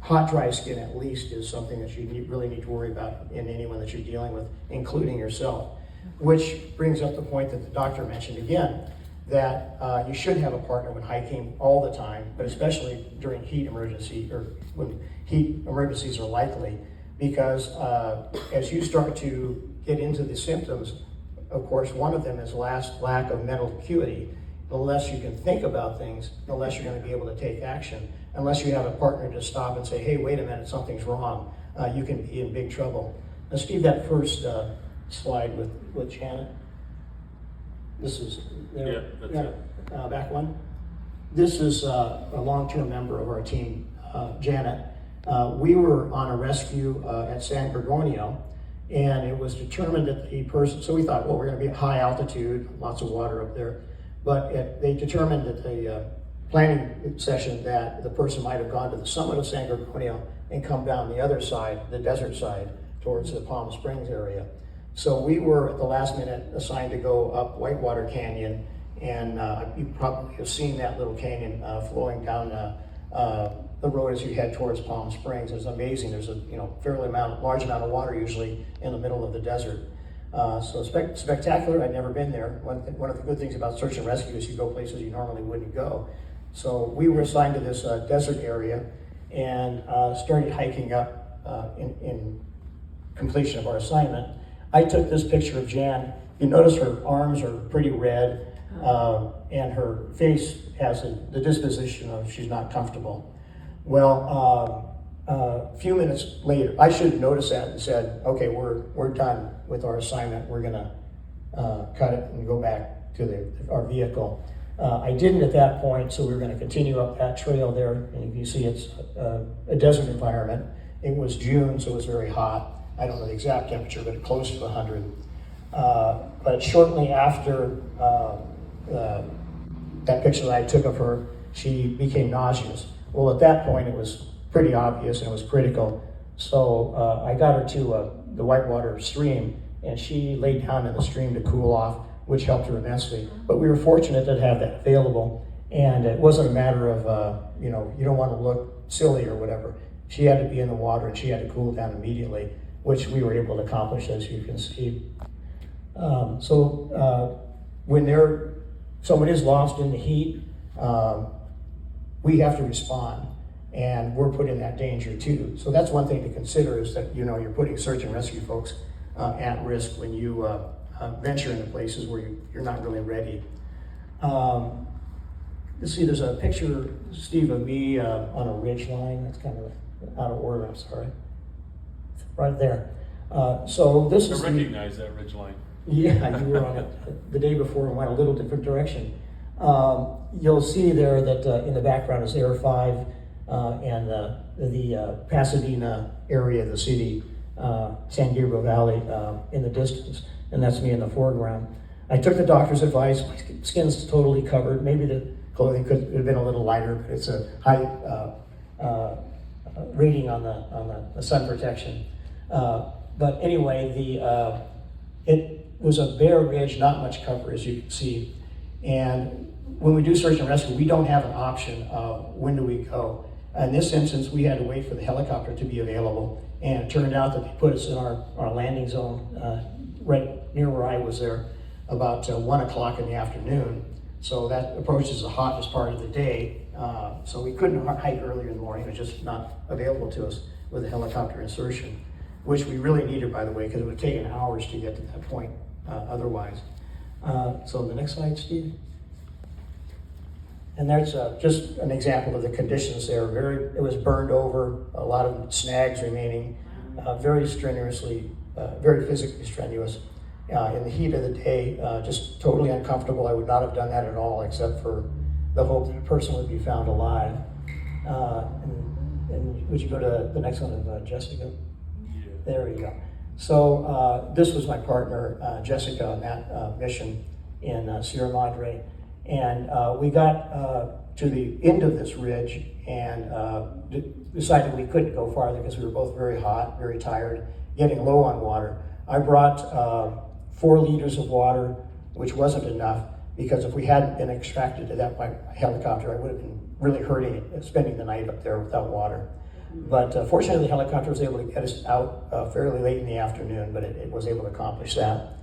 hot, dry skin at least is something that you really need to worry about in anyone that you're dealing with, including yourself. Which brings up the point that the doctor mentioned again, that you should have a partner when hiking all the time, but especially during heat emergency, or when heat emergencies are likely, because as you start to get into the symptoms, of course, one of them is lack of mental acuity. The less you can think about things, the less you're going to be able to take action. Unless you have a partner to stop and say, hey, wait a minute, something's wrong, you can be in big trouble. Now, Steve, that first slide with Janet. This is there. Yeah, that's it. Back one. This is a long-term member of our team, Janet. We were on a rescue at San Gorgonio, and it was determined that the person, so we thought, well, we're going to be at high altitude, lots of water up there, but they determined that the planning session that the person might have gone to the summit of San Gorgonio and come down the other side, the desert side, towards the Palm Springs area. So we were at the last minute assigned to go up Whitewater Canyon, and you probably have seen that little canyon flowing down the road as you head towards Palm Springs. It's amazing. There's a large amount of water usually in the middle of the desert. So spectacular. I'd never been there. One of the good things about search and rescue is you go places you normally wouldn't go. So we were assigned to this desert area and started hiking up in completion of our assignment. I took this picture of Jan. You notice her arms are pretty red, and her face has the disposition of she's not comfortable. Well, a few minutes later, I should have noticed that and said, okay, we're done with our assignment. We're gonna cut it and go back to our vehicle. I didn't at that point, so we were gonna continue up that trail there. And if you see, it's a desert environment. It was June, so it was very hot. I don't know the exact temperature, but close to 100. But shortly after that picture that I took of her, she became nauseous. Well, at that point, it was pretty obvious and it was critical. So I got her to the Whitewater stream, and she laid down in the stream to cool off, which helped her immensely. But we were fortunate to have that available, and it wasn't a matter of, you don't want to look silly or whatever. She had to be in the water, and she had to cool down immediately, which we were able to accomplish, as you can see. When someone is lost in the heat, we have to respond, and we're put in that danger too. So that's one thing to consider, is that you're putting search and rescue folks at risk when you venture into places where you're not really ready. Let's see, there's a picture, Steve, of me on a ridge line. That's kind of out of order, I'm sorry. Right there. So this is. I recognize that ridge line. Yeah, you were on it the day before and went a little different direction. You'll see there that in the background is Air 5 and the Pasadena area of the city, San Gabriel Valley in the distance, and that's me in the foreground. I took the doctor's advice. My skin's totally covered. Maybe the clothing could have been a little lighter, but it's a high rating on the sun protection. But anyway, it was a bare ridge, not much cover, as you can see. And when we do search and rescue, we don't have an option of when do we go. In this instance, we had to wait for the helicopter to be available, and it turned out that they put us in our landing zone right near where I was there about 1 o'clock in the afternoon. So that approaches the hottest part of the day. So we couldn't hike earlier in the morning. It was just not available to us with a helicopter insertion, which we really needed, by the way, because it would have taken hours to get to that point otherwise. So the next slide, Steve. And there's just an example of the conditions there. It was burned over, a lot of snags remaining, very strenuously, very physically strenuous. In the heat of the day, just totally uncomfortable. I would not have done that at all, except for the hope that a person would be found alive. And would you go to the next one of Jessica? Yeah. There you go. So this was my partner, Jessica, on that mission in Sierra Madre. And we got to the end of this ridge and decided we couldn't go farther because we were both very hot, very tired, getting low on water. I brought 4 liters of water, which wasn't enough, because if we hadn't been extracted to that by helicopter, I would have been really hurting it, spending the night up there without water. But fortunately, the helicopter was able to get us out fairly late in the afternoon, but it was able to accomplish that.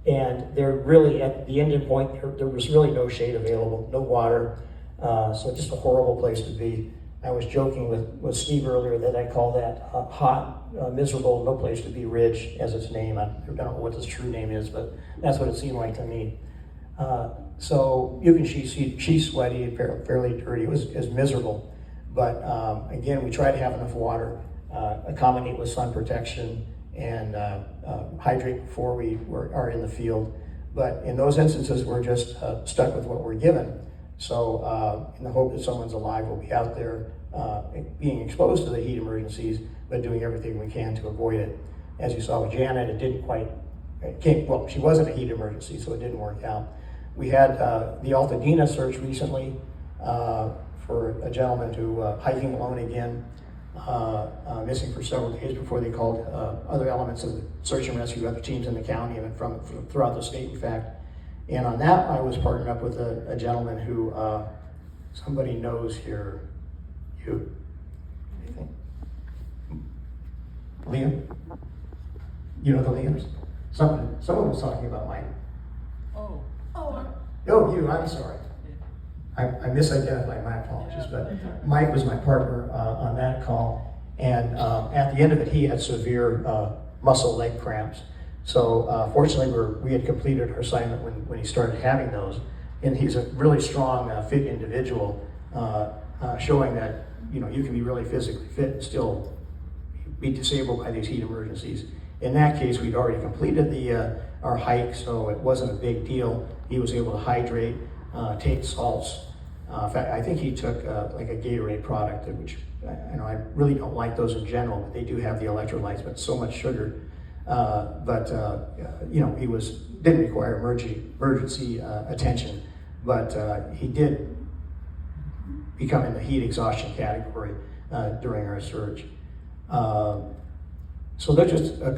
And there really, at the ending point, there was really no shade available, no water, so just a horrible place to be. I was joking with Steve earlier that I call that hot, miserable, no place to be ridge as its name. I don't know what its true name is, but that's what it seemed like to me. So you can see she's sweaty and fairly dirty. It was miserable. But again, we tried to have enough water, accommodate with sun protection, and hydrate before we are in the field. But in those instances, we're just stuck with what we're given. So in the hope that someone's alive, we'll be out there being exposed to the heat emergencies, but doing everything we can to avoid it. As you saw with Janet, it didn't quite, well, she wasn't a heat emergency, so it didn't work out. We had the Altadena search recently for a gentleman who hiking alone again, missing for several days before they called other elements of the search and rescue, other teams in the county and from throughout the state, in fact. And on that, I was partnered up with a gentleman who somebody knows here. You, what do you think? Liam? You know the Liams? Someone was talking about Mike. Oh. Oh, you, I'm sorry. I misidentified, my apologies, but Mike was my partner on that call. And at the end of it, he had severe muscle leg cramps. So fortunately, we had completed our assignment when he started having those. And he's a really strong, fit individual, showing that you can be really physically fit and still be disabled by these heat emergencies. In that case, we'd already completed our hike, so it wasn't a big deal. He was able to hydrate, take salts. In fact, I think he took like a Gatorade product, which I really don't like those in general, but they do have the electrolytes, but so much sugar. He didn't require emergency attention, but he did become in the heat exhaustion category during our search. So there's just a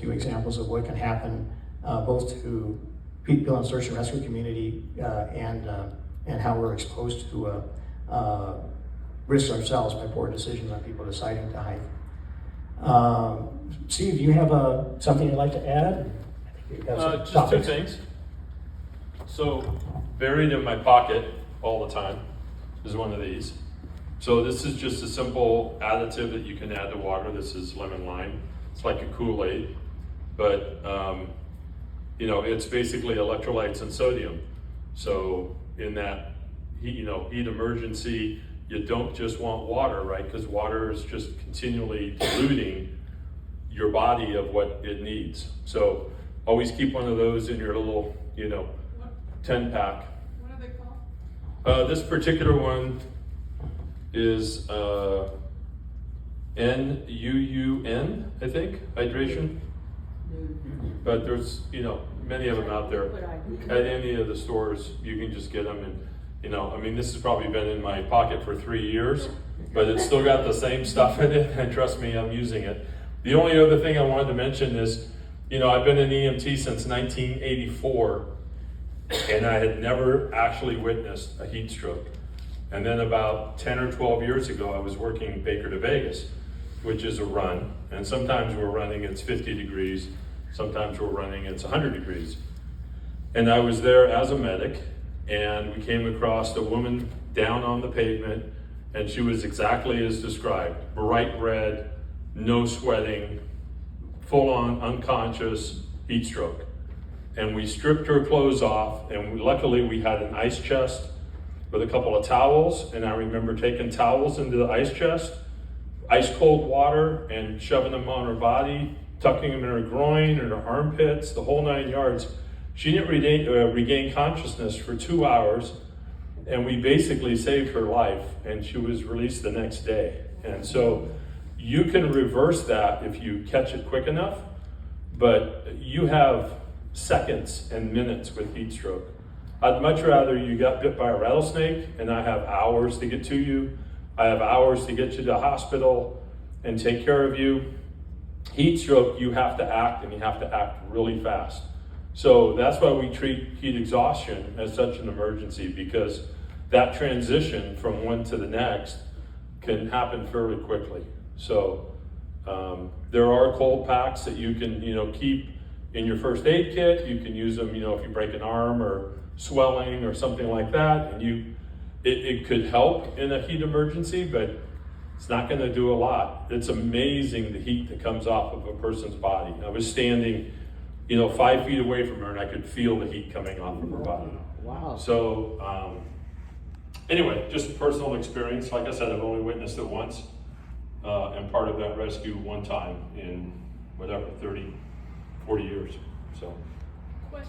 few examples of what can happen both to people in the search and rescue community and how we're exposed to risks ourselves by poor decisions on people deciding to hike. Steve, do you have something you'd like to add? I think you've got some Just topics. 2 things. So buried in my pocket all the time is one of these. So this is just a simple additive that you can add to water. This is lemon lime. It's like a Kool-Aid, but it's basically electrolytes and sodium. So in that heat emergency, you don't just want water, right? Because water is just continually diluting your body of what it needs. So always keep one of those in your little 10 pack. What are they called? This particular one is NUUN, I think, hydration. But there's, many of them out there. At any of the stores, you can just get them. And, this has probably been in my pocket for 3 years, but it's still got the same stuff in it, and trust me, I'm using it. The only other thing I wanted to mention is, I've been an EMT since 1984, and I had never actually witnessed a heat stroke. And then about 10 or 12 years ago, I was working Baker to Vegas, which is a run. And sometimes we're running, it's 50 degrees. Sometimes we're running, it's 100 degrees. And I was there as a medic, and we came across a woman down on the pavement, and she was exactly as described. Bright red, no sweating, full on unconscious heat stroke. And we stripped her clothes off, and luckily we had an ice chest with a couple of towels, and I remember taking towels into the ice chest, ice cold water, and shoving them on her body, tucking them in her groin and her armpits, the whole 9 yards. She didn't regain consciousness for 2 hours, And we basically saved her life, and she was released the next day. And so you can reverse that if you catch it quick enough, but you have seconds and minutes with heat stroke. I'd much rather you got bit by a rattlesnake and I have hours to get to you. I have hours to get you to the hospital and take care of you. Heat stroke, you have to act, and you have to act really fast. So that's why we treat heat exhaustion as such an emergency, because that transition from one to the next can happen fairly quickly. So there are cold packs that you can, keep in your first aid kit. You can use them, if you break an arm or swelling or something like that, and it could help in a heat emergency, but it's not going to do a lot. It's amazing the heat that comes off of a person's body. I was standing, 5 feet away from her, and I could feel the heat coming off of her body. Wow. So anyway, just personal experience. Like I said, I've only witnessed it once, and part of that rescue one time in 30, 40 years. So,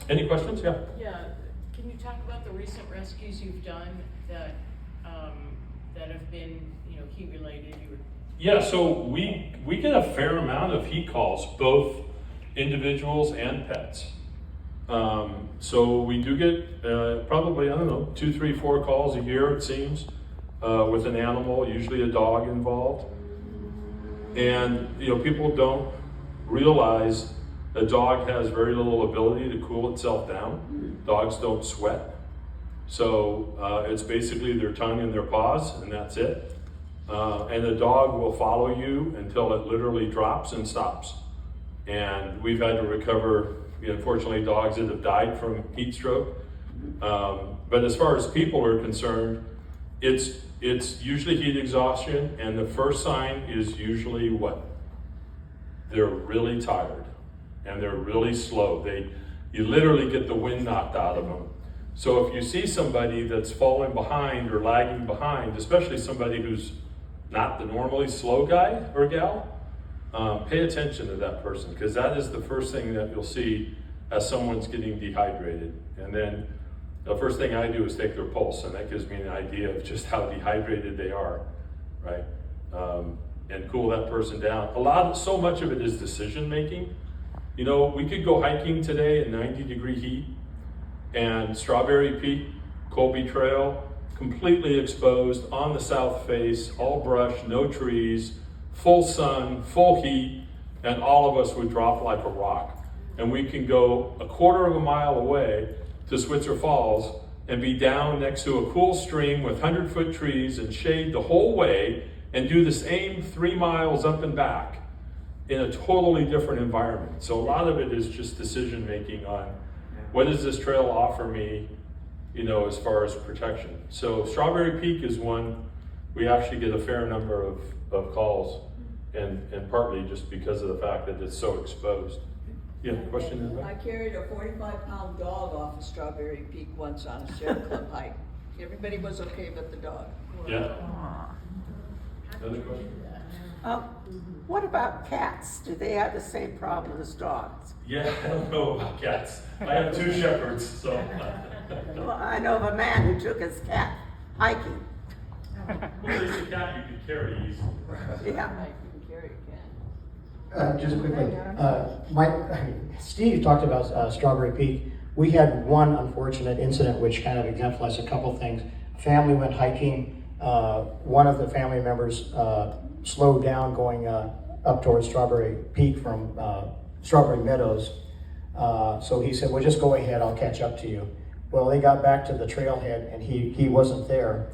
any questions? Yeah. Yeah. Can you talk about the recent rescues you've done that have been, heat related? Yeah. So we get a fair amount of heat calls, both individuals and pets. So we do get probably, 2, 3, 4 calls a year, it seems, with an animal, usually a dog involved. And people don't realize a dog has very little ability to cool itself down. Dogs don't sweat. So it's basically their tongue and their paws, and that's it. And the dog will follow you until it literally drops and stops. And we've had to recover, unfortunately, dogs that have died from heat stroke. But as far as people are concerned, it's usually heat exhaustion, and the first sign is usually what? They're really tired, and they're really slow. You literally get the wind knocked out of them. So if you see somebody that's falling behind or lagging behind, especially somebody who's not the normally slow guy or gal, pay attention to that person, because that is the first thing that you'll see as someone's getting dehydrated. And then the first thing I do is take their pulse, and that gives me an idea of just how dehydrated they are, right? And cool that person down. So much of it is decision making. We could go hiking today in 90-degree heat, and Strawberry Peak, Colby Trail, completely exposed on the south face, all brush, no trees, full sun, full heat, and all of us would drop like a rock. And we can go a quarter of a mile away to Switzer Falls and be down next to a cool stream with 100-foot trees and shade the whole way, and do the same 3 miles up and back in a totally different environment. So a lot of it is just decision making on what does this trail offer me, as far as protection. So Strawberry Peak is one we actually get a fair number of calls, and partly just because of the fact that it's so exposed. Yeah, question in the I back? carried a 45-pound dog off of Strawberry Peak once on a Sierra Club hike. Everybody was okay but the dog. Yeah. Another question? What about cats? Do they have the same problem as dogs? Yeah, I don't know about cats. I have 2 shepherds, so. Well, I know of a man who took his cat hiking. Well, there's a cat you can carry easily. Yeah. You can carry a cat. Just quickly, Steve talked about Strawberry Peak. We had one unfortunate incident which kind of exemplifies a couple things. A family went hiking. One of the family members slowed down going up towards Strawberry Peak from Strawberry Meadows. So he said, well, just go ahead, I'll catch up to you. Well, they got back to the trailhead and he wasn't there.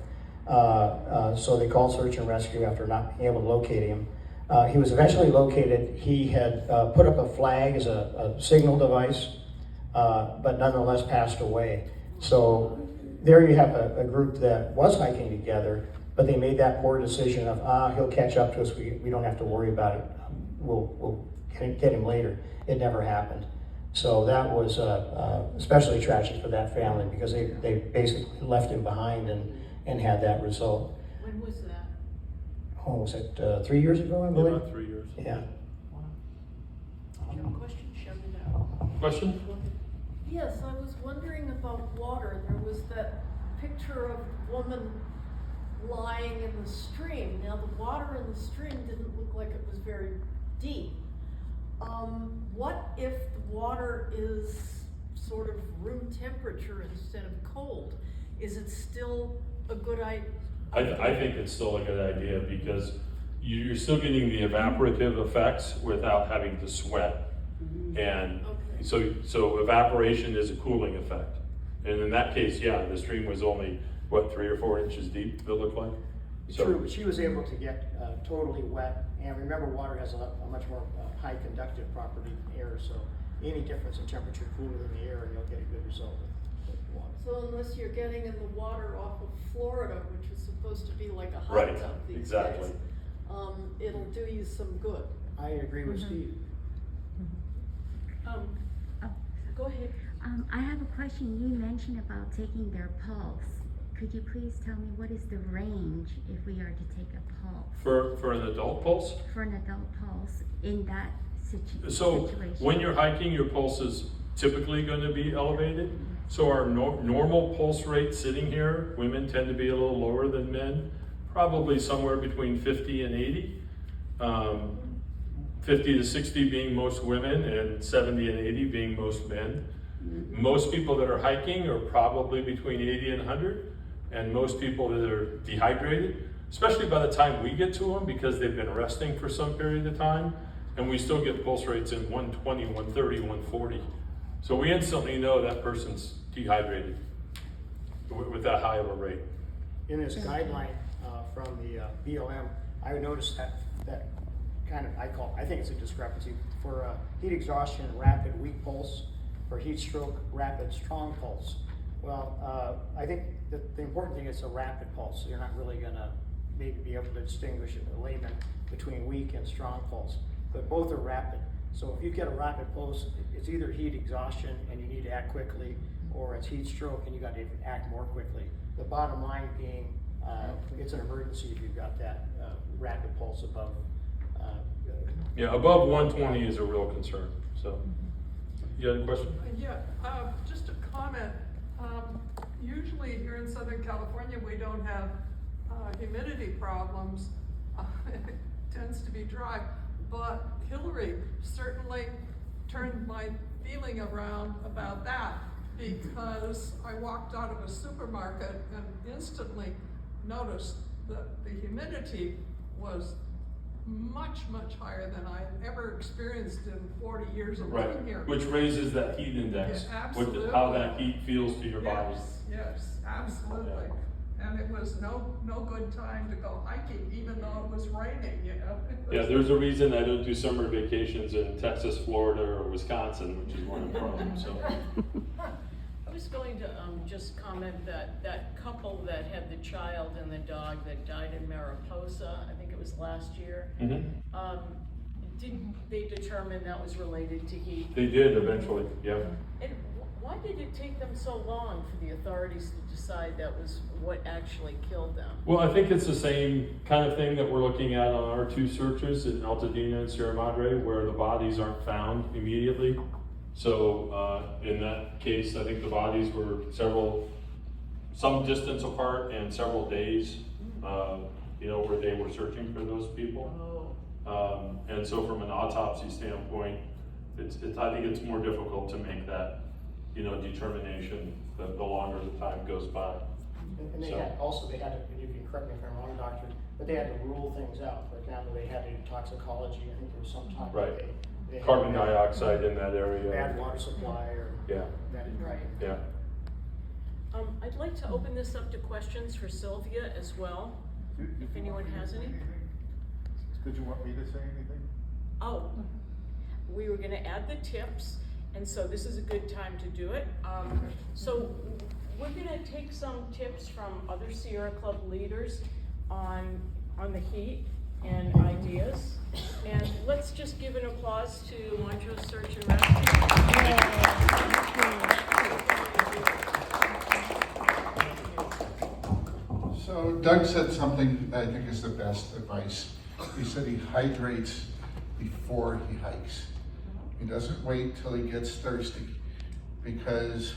So they called search and rescue after not being able to locate him. He was eventually located. He had put up a flag as a signal device, but nonetheless passed away. So there you have a group that was hiking together, but they made that poor decision of, he'll catch up to us, we don't have to worry about it, we'll get him later. It never happened. So that was especially tragic for that family, because they basically left him behind and had that result. When was that? Oh, was it 3 years ago, I believe? About 3 years. Yeah. Do you have a question? Shout it out. Question? Yes, I was wondering about water. There was that picture of a woman lying in the stream. Now, the water in the stream didn't look like it was very deep. What if the water is sort of room temperature instead of cold? Is it still a good idea? I think it's still a good idea because you're still getting the evaporative effects without having to sweat. And so evaporation is a cooling effect. And in that case, yeah, the stream was only, what, 3 or 4 inches deep, it looked like? True, but she was able to get totally wet. And remember, water has a much more high conductive property than air, so any difference in temperature cooler than the air, and you'll get a good result with water. So unless you're getting in the water off of Florida, which is supposed to be like a hot Right, tub these exactly. days, it'll do you some good. I agree with Steve. Go ahead. I have a question. You mentioned about taking their pulse. Could you please tell me what is the range if we are to take a pulse? For an adult pulse? For an adult pulse in that So situation. when you're hiking, your pulse is typically going to be elevated. So our normal pulse rate sitting here, women tend to be a little lower than men, probably somewhere between 50 and 80. 50 to 60 being most women and 70 and 80 being most men. Most people that are hiking are probably between 80 and 100, and most people that are dehydrated, especially by the time we get to them because they've been resting for some period of time, and we still get pulse rates in 120, 130, 140. So we instantly know that person's dehydrated with that high of a rate. In this guideline from the BLM, I would notice that kind of, I think it's a discrepancy for heat exhaustion, rapid, weak pulse, for heat stroke, rapid, strong pulse. Well, I think that the important thing is a rapid pulse. So you're not really gonna maybe be able to distinguish in the layman between weak and strong pulse, but both are rapid. So if you get a rapid pulse, it's either heat exhaustion and you need to act quickly, or it's heat stroke and you got to act more quickly. The bottom line being, it's an emergency if you've got that rapid pulse above. Yeah, above 120 is a real concern. So, you had a question? Yeah, just a comment. Usually here in Southern California, we don't have humidity problems. It tends to be dry, but Hillary certainly turned my feeling around about that, because I walked out of a supermarket and instantly noticed that the humidity was much, much higher than I had ever experienced in 40 years of living here. Which raises that heat index, Yeah, absolutely. how that heat feels to your body. Yes, absolutely. And it was no good time to go hiking, even though it was raining, you know. Yeah, there's a reason I don't do summer vacations in Texas, Florida, or Wisconsin, which is where I'm from, so. I was going to just comment that that couple that had the child and the dog that died in Mariposa, I think it was last year, did they determine that was related to heat? They did eventually, yeah. And why did it take them so long for the authorities to decide that was what actually killed them? Well, I think it's the same kind of thing that we're looking at on our 2 searches in Altadena and Sierra Madre, where the bodies aren't found immediately. So in that case, I think the bodies were some distance apart and several days, where they were searching for those people. And so from an autopsy standpoint, I think it's more difficult to make that, determination the longer the time goes by. And they had to, and you can correct me if I'm wrong, doctor, but they had to rule things out. For example, they had to do toxicology. I think there was some talk. Right. They had Carbon dioxide in that area. Bad water supply or. Yeah. That is right. Yeah. I'd like to open this up to questions for Silvia as well, if anyone has any. Did you want me to say anything? Oh, we were gonna add the tips, and so this is a good time to do it. So we're gonna take some tips from other Sierra Club leaders on the heat and ideas. And let's just give an applause to Montrose Search and Rescue. So Doug said something that I think is the best advice. He said he hydrates before he hikes. He doesn't wait till he gets thirsty, because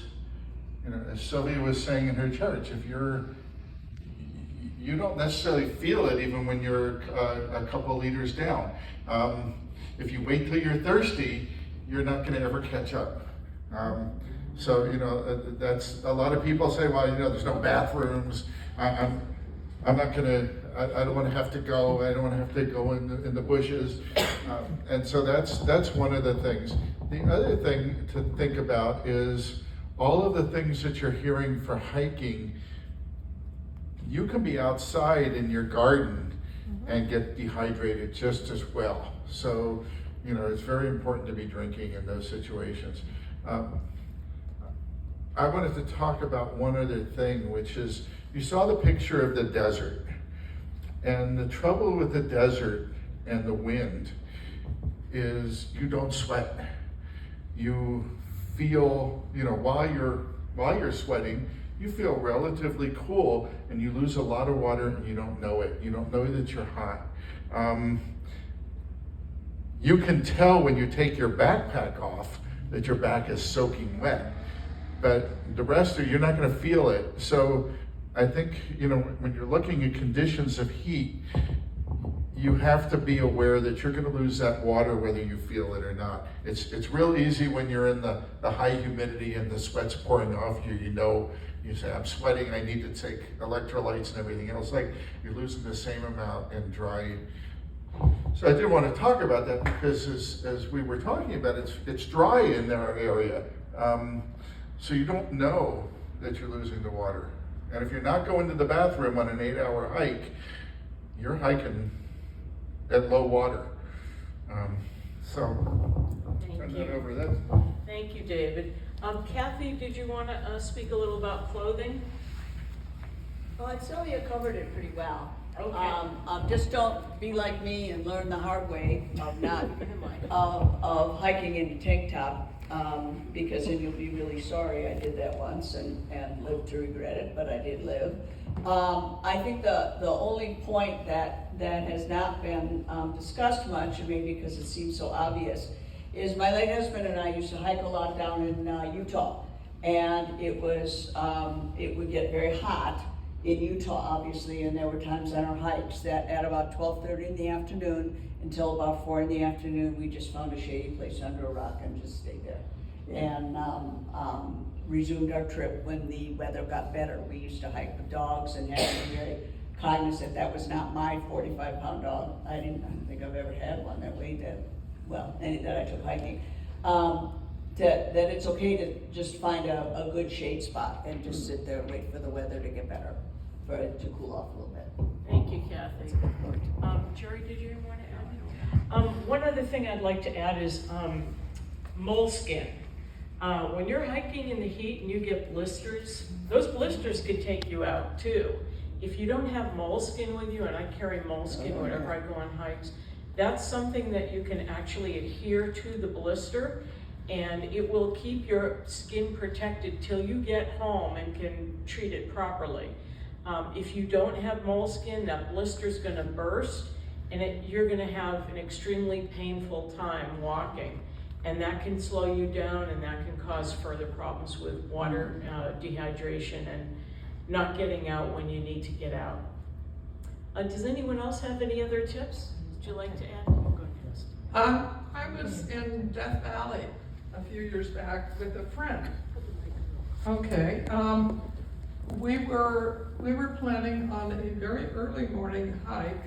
You know, as Sylvia was saying in her church, you don't necessarily feel it even when you're a couple liters down. If you wait till you're thirsty, you're not going to ever catch up. So, you know, that's a lot of people say, well, you know, there's no bathrooms. I'm not going to, I don't want to have to go. I don't want to have to go in the bushes. And so that's one of the things. The other thing to think about is all of the things that you're hearing for hiking. You can be outside in your garden and get dehydrated just as well. So, you know, it's very important to be drinking in those situations. I wanted to talk about one other thing, which is, you saw the picture of the desert. And the trouble with the desert and the wind is you don't sweat. You feel, you know, while you're sweating, you feel relatively cool, and you lose a lot of water and you don't know it. You don't know that you're hot. You can tell when you take your backpack off that your back is soaking wet, but the rest of you're not going to feel it. So I think, you know, when you're looking at conditions of heat, you have to be aware that you're going to lose that water whether you feel it or not. It's real easy when you're in the high humidity and the sweat's pouring off you. You know, you say, I'm sweating, I need to take electrolytes and everything else. Like, you're losing the same amount in dry. So I did want to talk about that because as we were talking about it, it's dry in our area. So you don't know that you're losing the water. And if you're not going to the bathroom on an 8-hour hike, you're hiking at low water. Thank you. Over that. Thank you, David. Kathy, did you want to speak a little about clothing? Well, Sylvia covered it pretty well. Okay. Just don't be like me and learn the hard way of not of hiking in a tank top, because then you'll be really sorry. I did that once and lived to regret it, but I did live. I think the only point that has not been discussed much, maybe because it seems so obvious, is my late husband and I used to hike a lot down in Utah, and it would get very hot in Utah, obviously, and there were times on our hikes that at about 12:30 in the afternoon until about 4 in the afternoon, we just found a shady place under a rock and just stayed there. And resumed our trip when the weather got better. We used to hike with dogs and had to be very cognizant that was not my 45-pound dog. I don't think I've ever had one that weighed that, well, any that I took hiking. That it's okay to just find a good shade spot and just sit there and wait for the weather to get better, for it to cool off a little bit. Thank you, Kathy. Jerry, did you want to add? One other thing I'd like to add is moleskin. When you're hiking in the heat and you get blisters, those blisters could take you out too. If you don't have moleskin with you, and I carry moleskin whenever I go on hikes, that's something that you can actually adhere to the blister, and it will keep your skin protected till you get home and can treat it properly. If you don't have moleskin, that blister's going to burst, and you're going to have an extremely painful time walking. And that can slow you down, and that can cause further problems with water dehydration and not getting out when you need to get out. Does anyone else have any other tips? Would you like to add? Go ahead. I was in Death Valley a few years back with a friend. Okay, we were planning on a very early morning hike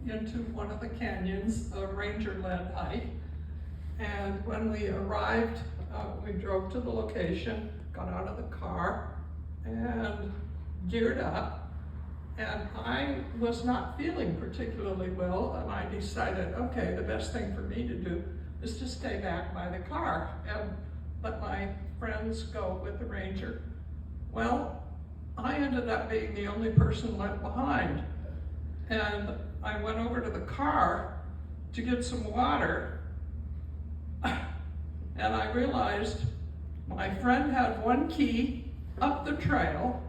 into one of the canyons, a ranger-led hike. And when we arrived, we drove to the location, got out of the car, and geared up. And I was not feeling particularly well, and I decided, okay, the best thing for me to do is to stay back by the car and let my friends go with the ranger. Well, I ended up being the only person left behind. And I went over to the car to get some water, and I realized my friend had one key up the trail,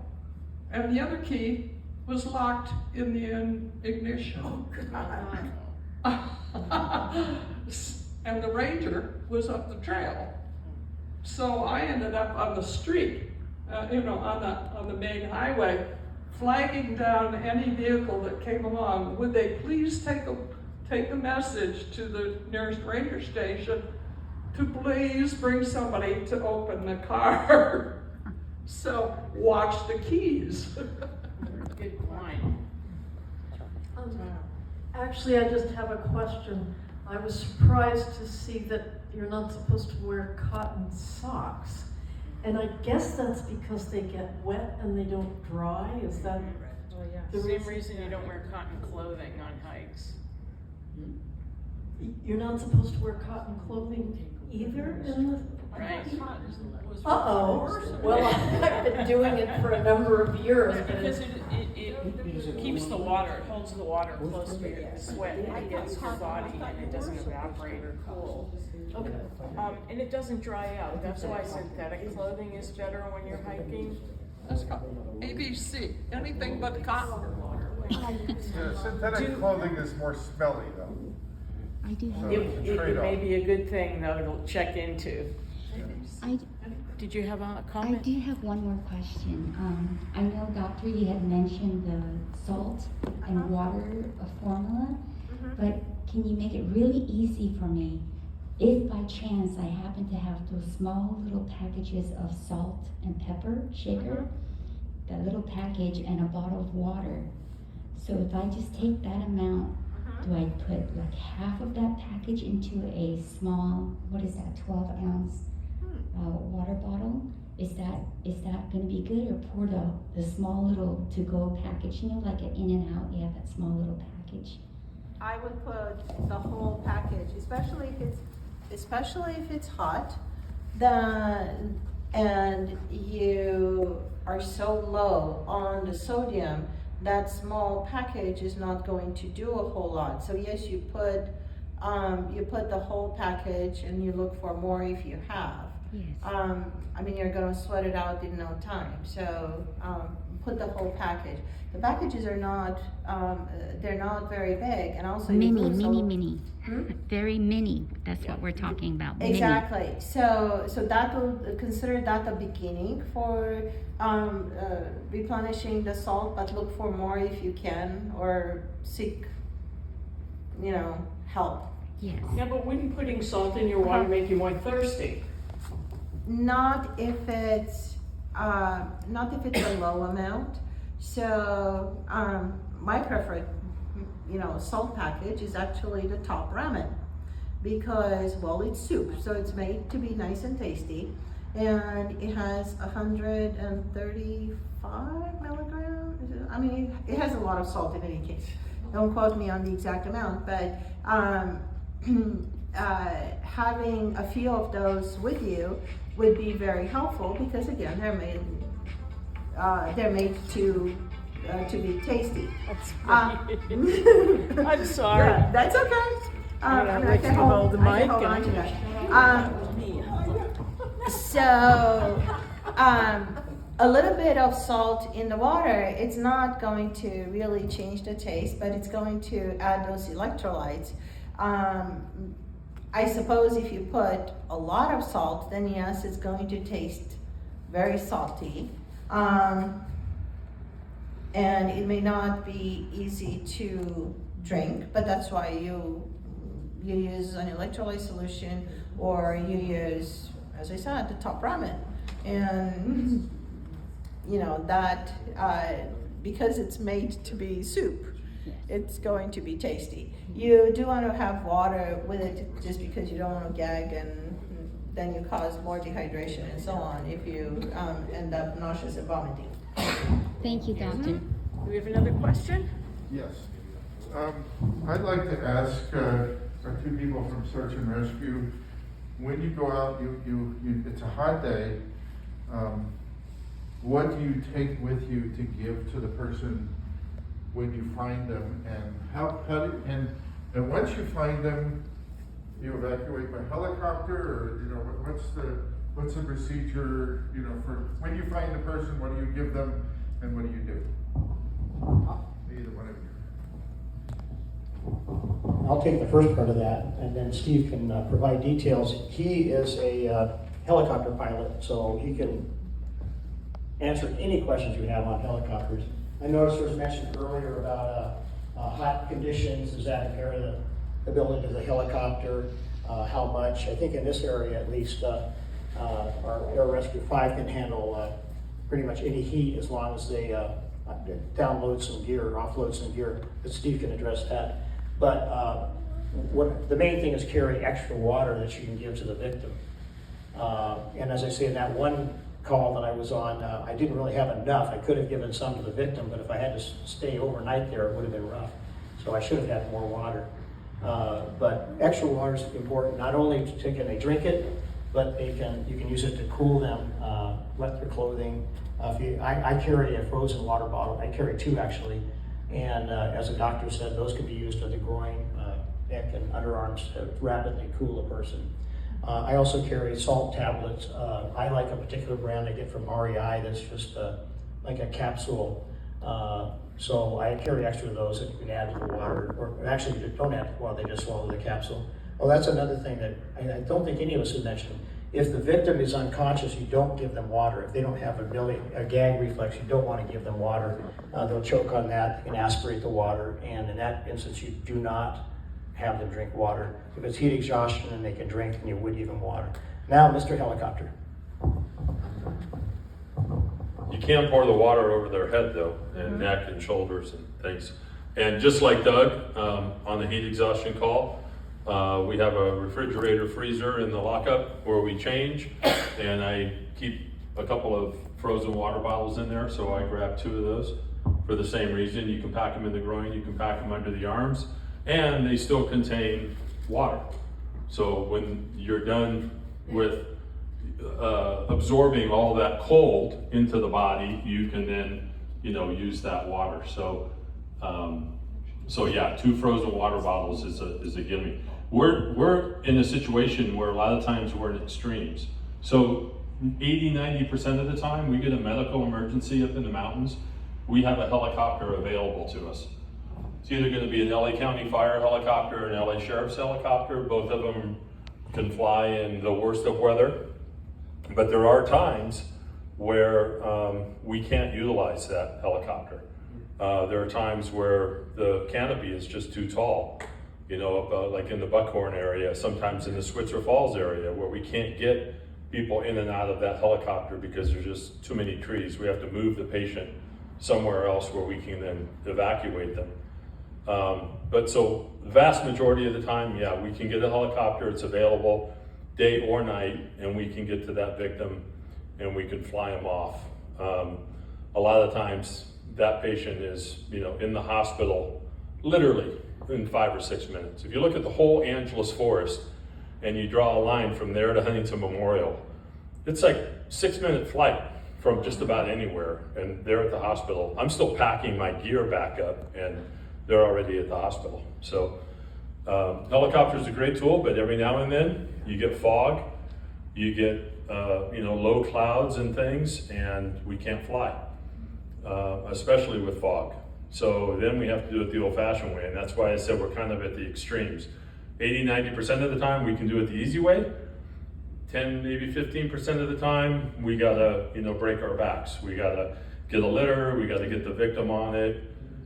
and the other key was locked in the ignition. Oh, God. And the ranger was up the trail. So I ended up on the street on the main highway, flagging down any vehicle that came along. Would they please take a message to the nearest ranger station to please bring somebody to open the car? So watch the keys. Good point. Actually, I just have a question. I was surprised to see that you're not supposed to wear cotton socks. And I guess that's because they get wet and they don't dry. Is that the Same reason you don't wear cotton clothing on hikes. You're not supposed to wear cotton clothing either in the... Right. Uh-oh. Well, I've been doing it for a number of years, but Because it keeps the water, it holds the water close to your sweat against your body, and it doesn't evaporate or cool. okay. And it doesn't dry out. That's why synthetic clothing is better when you're hiking. Let's go. ABC, anything but cotton. Yeah, synthetic clothing is more smelly though. I do have. It may be a good thing though to check into. I, Did you have a I comment? do have one more question. I know, Doctor, you had mentioned the salt and water formula, but can you make it really easy for me? If by chance I happen to have those small little packages of salt and pepper shaker, that little package and a bottle of water. So if I just take that amount, do I put like half of that package into a small, 12-ounce water bottle? Is that going to be good, or pour the small little to-go package? You know, like an In-N-Out, you have that small little package. I would put the whole package, especially if it's hot, and you are so low on the sodium, that small package is not going to do a whole lot. So yes, you put the whole package, and you look for more if you have. Yes. I mean, you're going to sweat it out in no time. So put the whole package. The packages are not they're not very big, and also Mini. Very mini. That's what we're talking about. Exactly. Mini. So that will consider that the beginning for replenishing the salt, but look for more if you can, or seek, help. Yes. Yeah, but wouldn't putting salt in your water make you more thirsty? Not if it's a low amount. So my preferred, salt package is actually the top ramen, because, well, it's soup, so it's made to be nice and tasty, and it has 135 milligrams. I mean, it has a lot of salt in any case. Don't quote me on the exact amount, but having a few of those with you would be very helpful, because again, they're made to be tasty. I'm sorry. Yeah, that's okay. I can hold the mic. So, a little bit of salt in the water, it's not going to really change the taste, but it's going to add those electrolytes. I suppose if you put a lot of salt, then yes, it's going to taste very salty. And it may not be easy to drink, but that's why you use an electrolyte solution, or you use, as I said, the top ramen. And that, because it's made to be soup, it's going to be tasty. You do want to have water with it, just because you don't want to gag, and then you cause more dehydration and so on if you end up nauseous and vomiting. Thank you, Doctor. Do we have another question? Yes. I'd like to ask our two people from Search and Rescue, when you go out, it's a hot day, what do you take with you to give to the person when you find them, and once you find them, you evacuate by helicopter, or what's the procedure, for when you find the person, what do you give them, and what do you do? Either one of you. I'll take the first part of that, and then Steve can provide details. He is a helicopter pilot, so he can answer any questions you have on helicopters. I noticed there was mentioned earlier about hot conditions. Does that impair the ability of the helicopter? How much? I think in this area at least, our Air Rescue 5 can handle pretty much any heat as long as they download some gear or offload some gear. But Steve can address that. But what the main thing is carry extra water that you can give to the victim. And as I say, in that one call that I was on, I didn't really have enough. I could have given some to the victim, but if I had to stay overnight there, it would have been rough. So I should have had more water. But extra water is important, not only can they drink it, but you can use it to cool them, wet their clothing. I carry a frozen water bottle. I carry two actually, and as a doctor said, those can be used at the groin, neck, and underarms to rapidly cool a person. I also carry salt tablets. I like a particular brand I get from REI that's just like a capsule. So I carry extra of those that you can add to the water, or actually you don't add to the water, they just swallow the capsule. Oh, that's another thing that I don't think any of us have mentioned. If the victim is unconscious, you don't give them water. If they don't have a gag reflex, you don't want to give them water. They'll choke on that and aspirate the water, and in that instance, you do not have them drink water. If it's heat exhaustion and they can drink, then you would give them water. Now, Mr. Helicopter. You can't pour the water over their head though, and neck and shoulders and things. And just like Doug, on the heat exhaustion call, we have a refrigerator freezer in the lockup where we change, and I keep a couple of frozen water bottles in there, so I grab two of those for the same reason. You can pack them in the groin, you can pack them under the arms, and they still contain water. So when you're done with absorbing all that cold into the body, you can then, use that water. So, yeah, 2 frozen water bottles is a gimme. We're in a situation where a lot of times we're in extremes. So 80-90% of the time we get a medical emergency up in the mountains, we have a helicopter available to us. It's either going to be an LA County Fire helicopter or an LA Sheriff's helicopter. Both of them can fly in the worst of weather. But there are times where we can't utilize that helicopter. There are times where the canopy is just too tall. Like in the Buckhorn area, sometimes in the Switzer Falls area, where we can't get people in and out of that helicopter because there's just too many trees. We have to move the patient somewhere else where we can then evacuate them. But so the vast majority of the time, yeah, we can get a helicopter, it's available day or night, and we can get to that victim and we can fly them off. A lot of times that patient is, in the hospital literally in 5 or 6 minutes. If you look at the whole Angeles Forest and you draw a line from there to Huntington Memorial, it's like 6-minute flight from just about anywhere, and they're at the hospital. I'm still packing my gear back up and they're already at the hospital. So helicopter is a great tool, but every now and then you get fog, you get low clouds and things, and we can't fly, especially with fog. So then we have to do it the old-fashioned way, and that's why I said we're kind of at the extremes. 80-90% of the time we can do it the easy way. 10, maybe 15% of the time we gotta break our backs. We gotta get a litter, we gotta get the victim on it,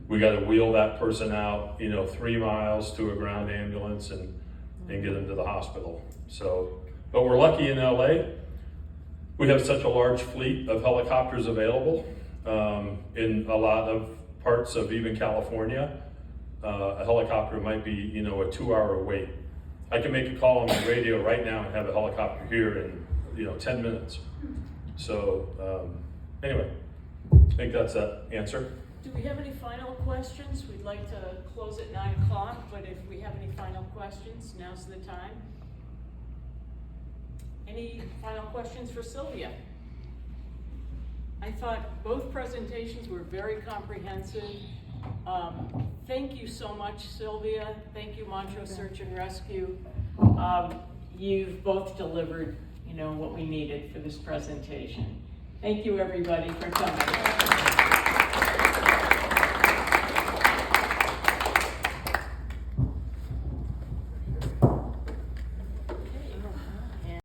we got to wheel that person out, 3 miles to a ground ambulance and get them to the hospital. So, but we're lucky in LA. We have such a large fleet of helicopters available in a lot of parts of even California. A helicopter might be, a 2-hour wait. I can make a call on my radio right now and have a helicopter here in, 10 minutes. So, anyway, I think that's that answer. Do we have any final questions? We'd like to close at 9 o'clock, but if we have any final questions, now's the time. Any final questions for Silvia? I thought both presentations were very comprehensive. Thank you so much, Silvia. Thank you, Montrose Search and Rescue. You've both delivered, what we needed for this presentation. Thank you, everybody, for coming.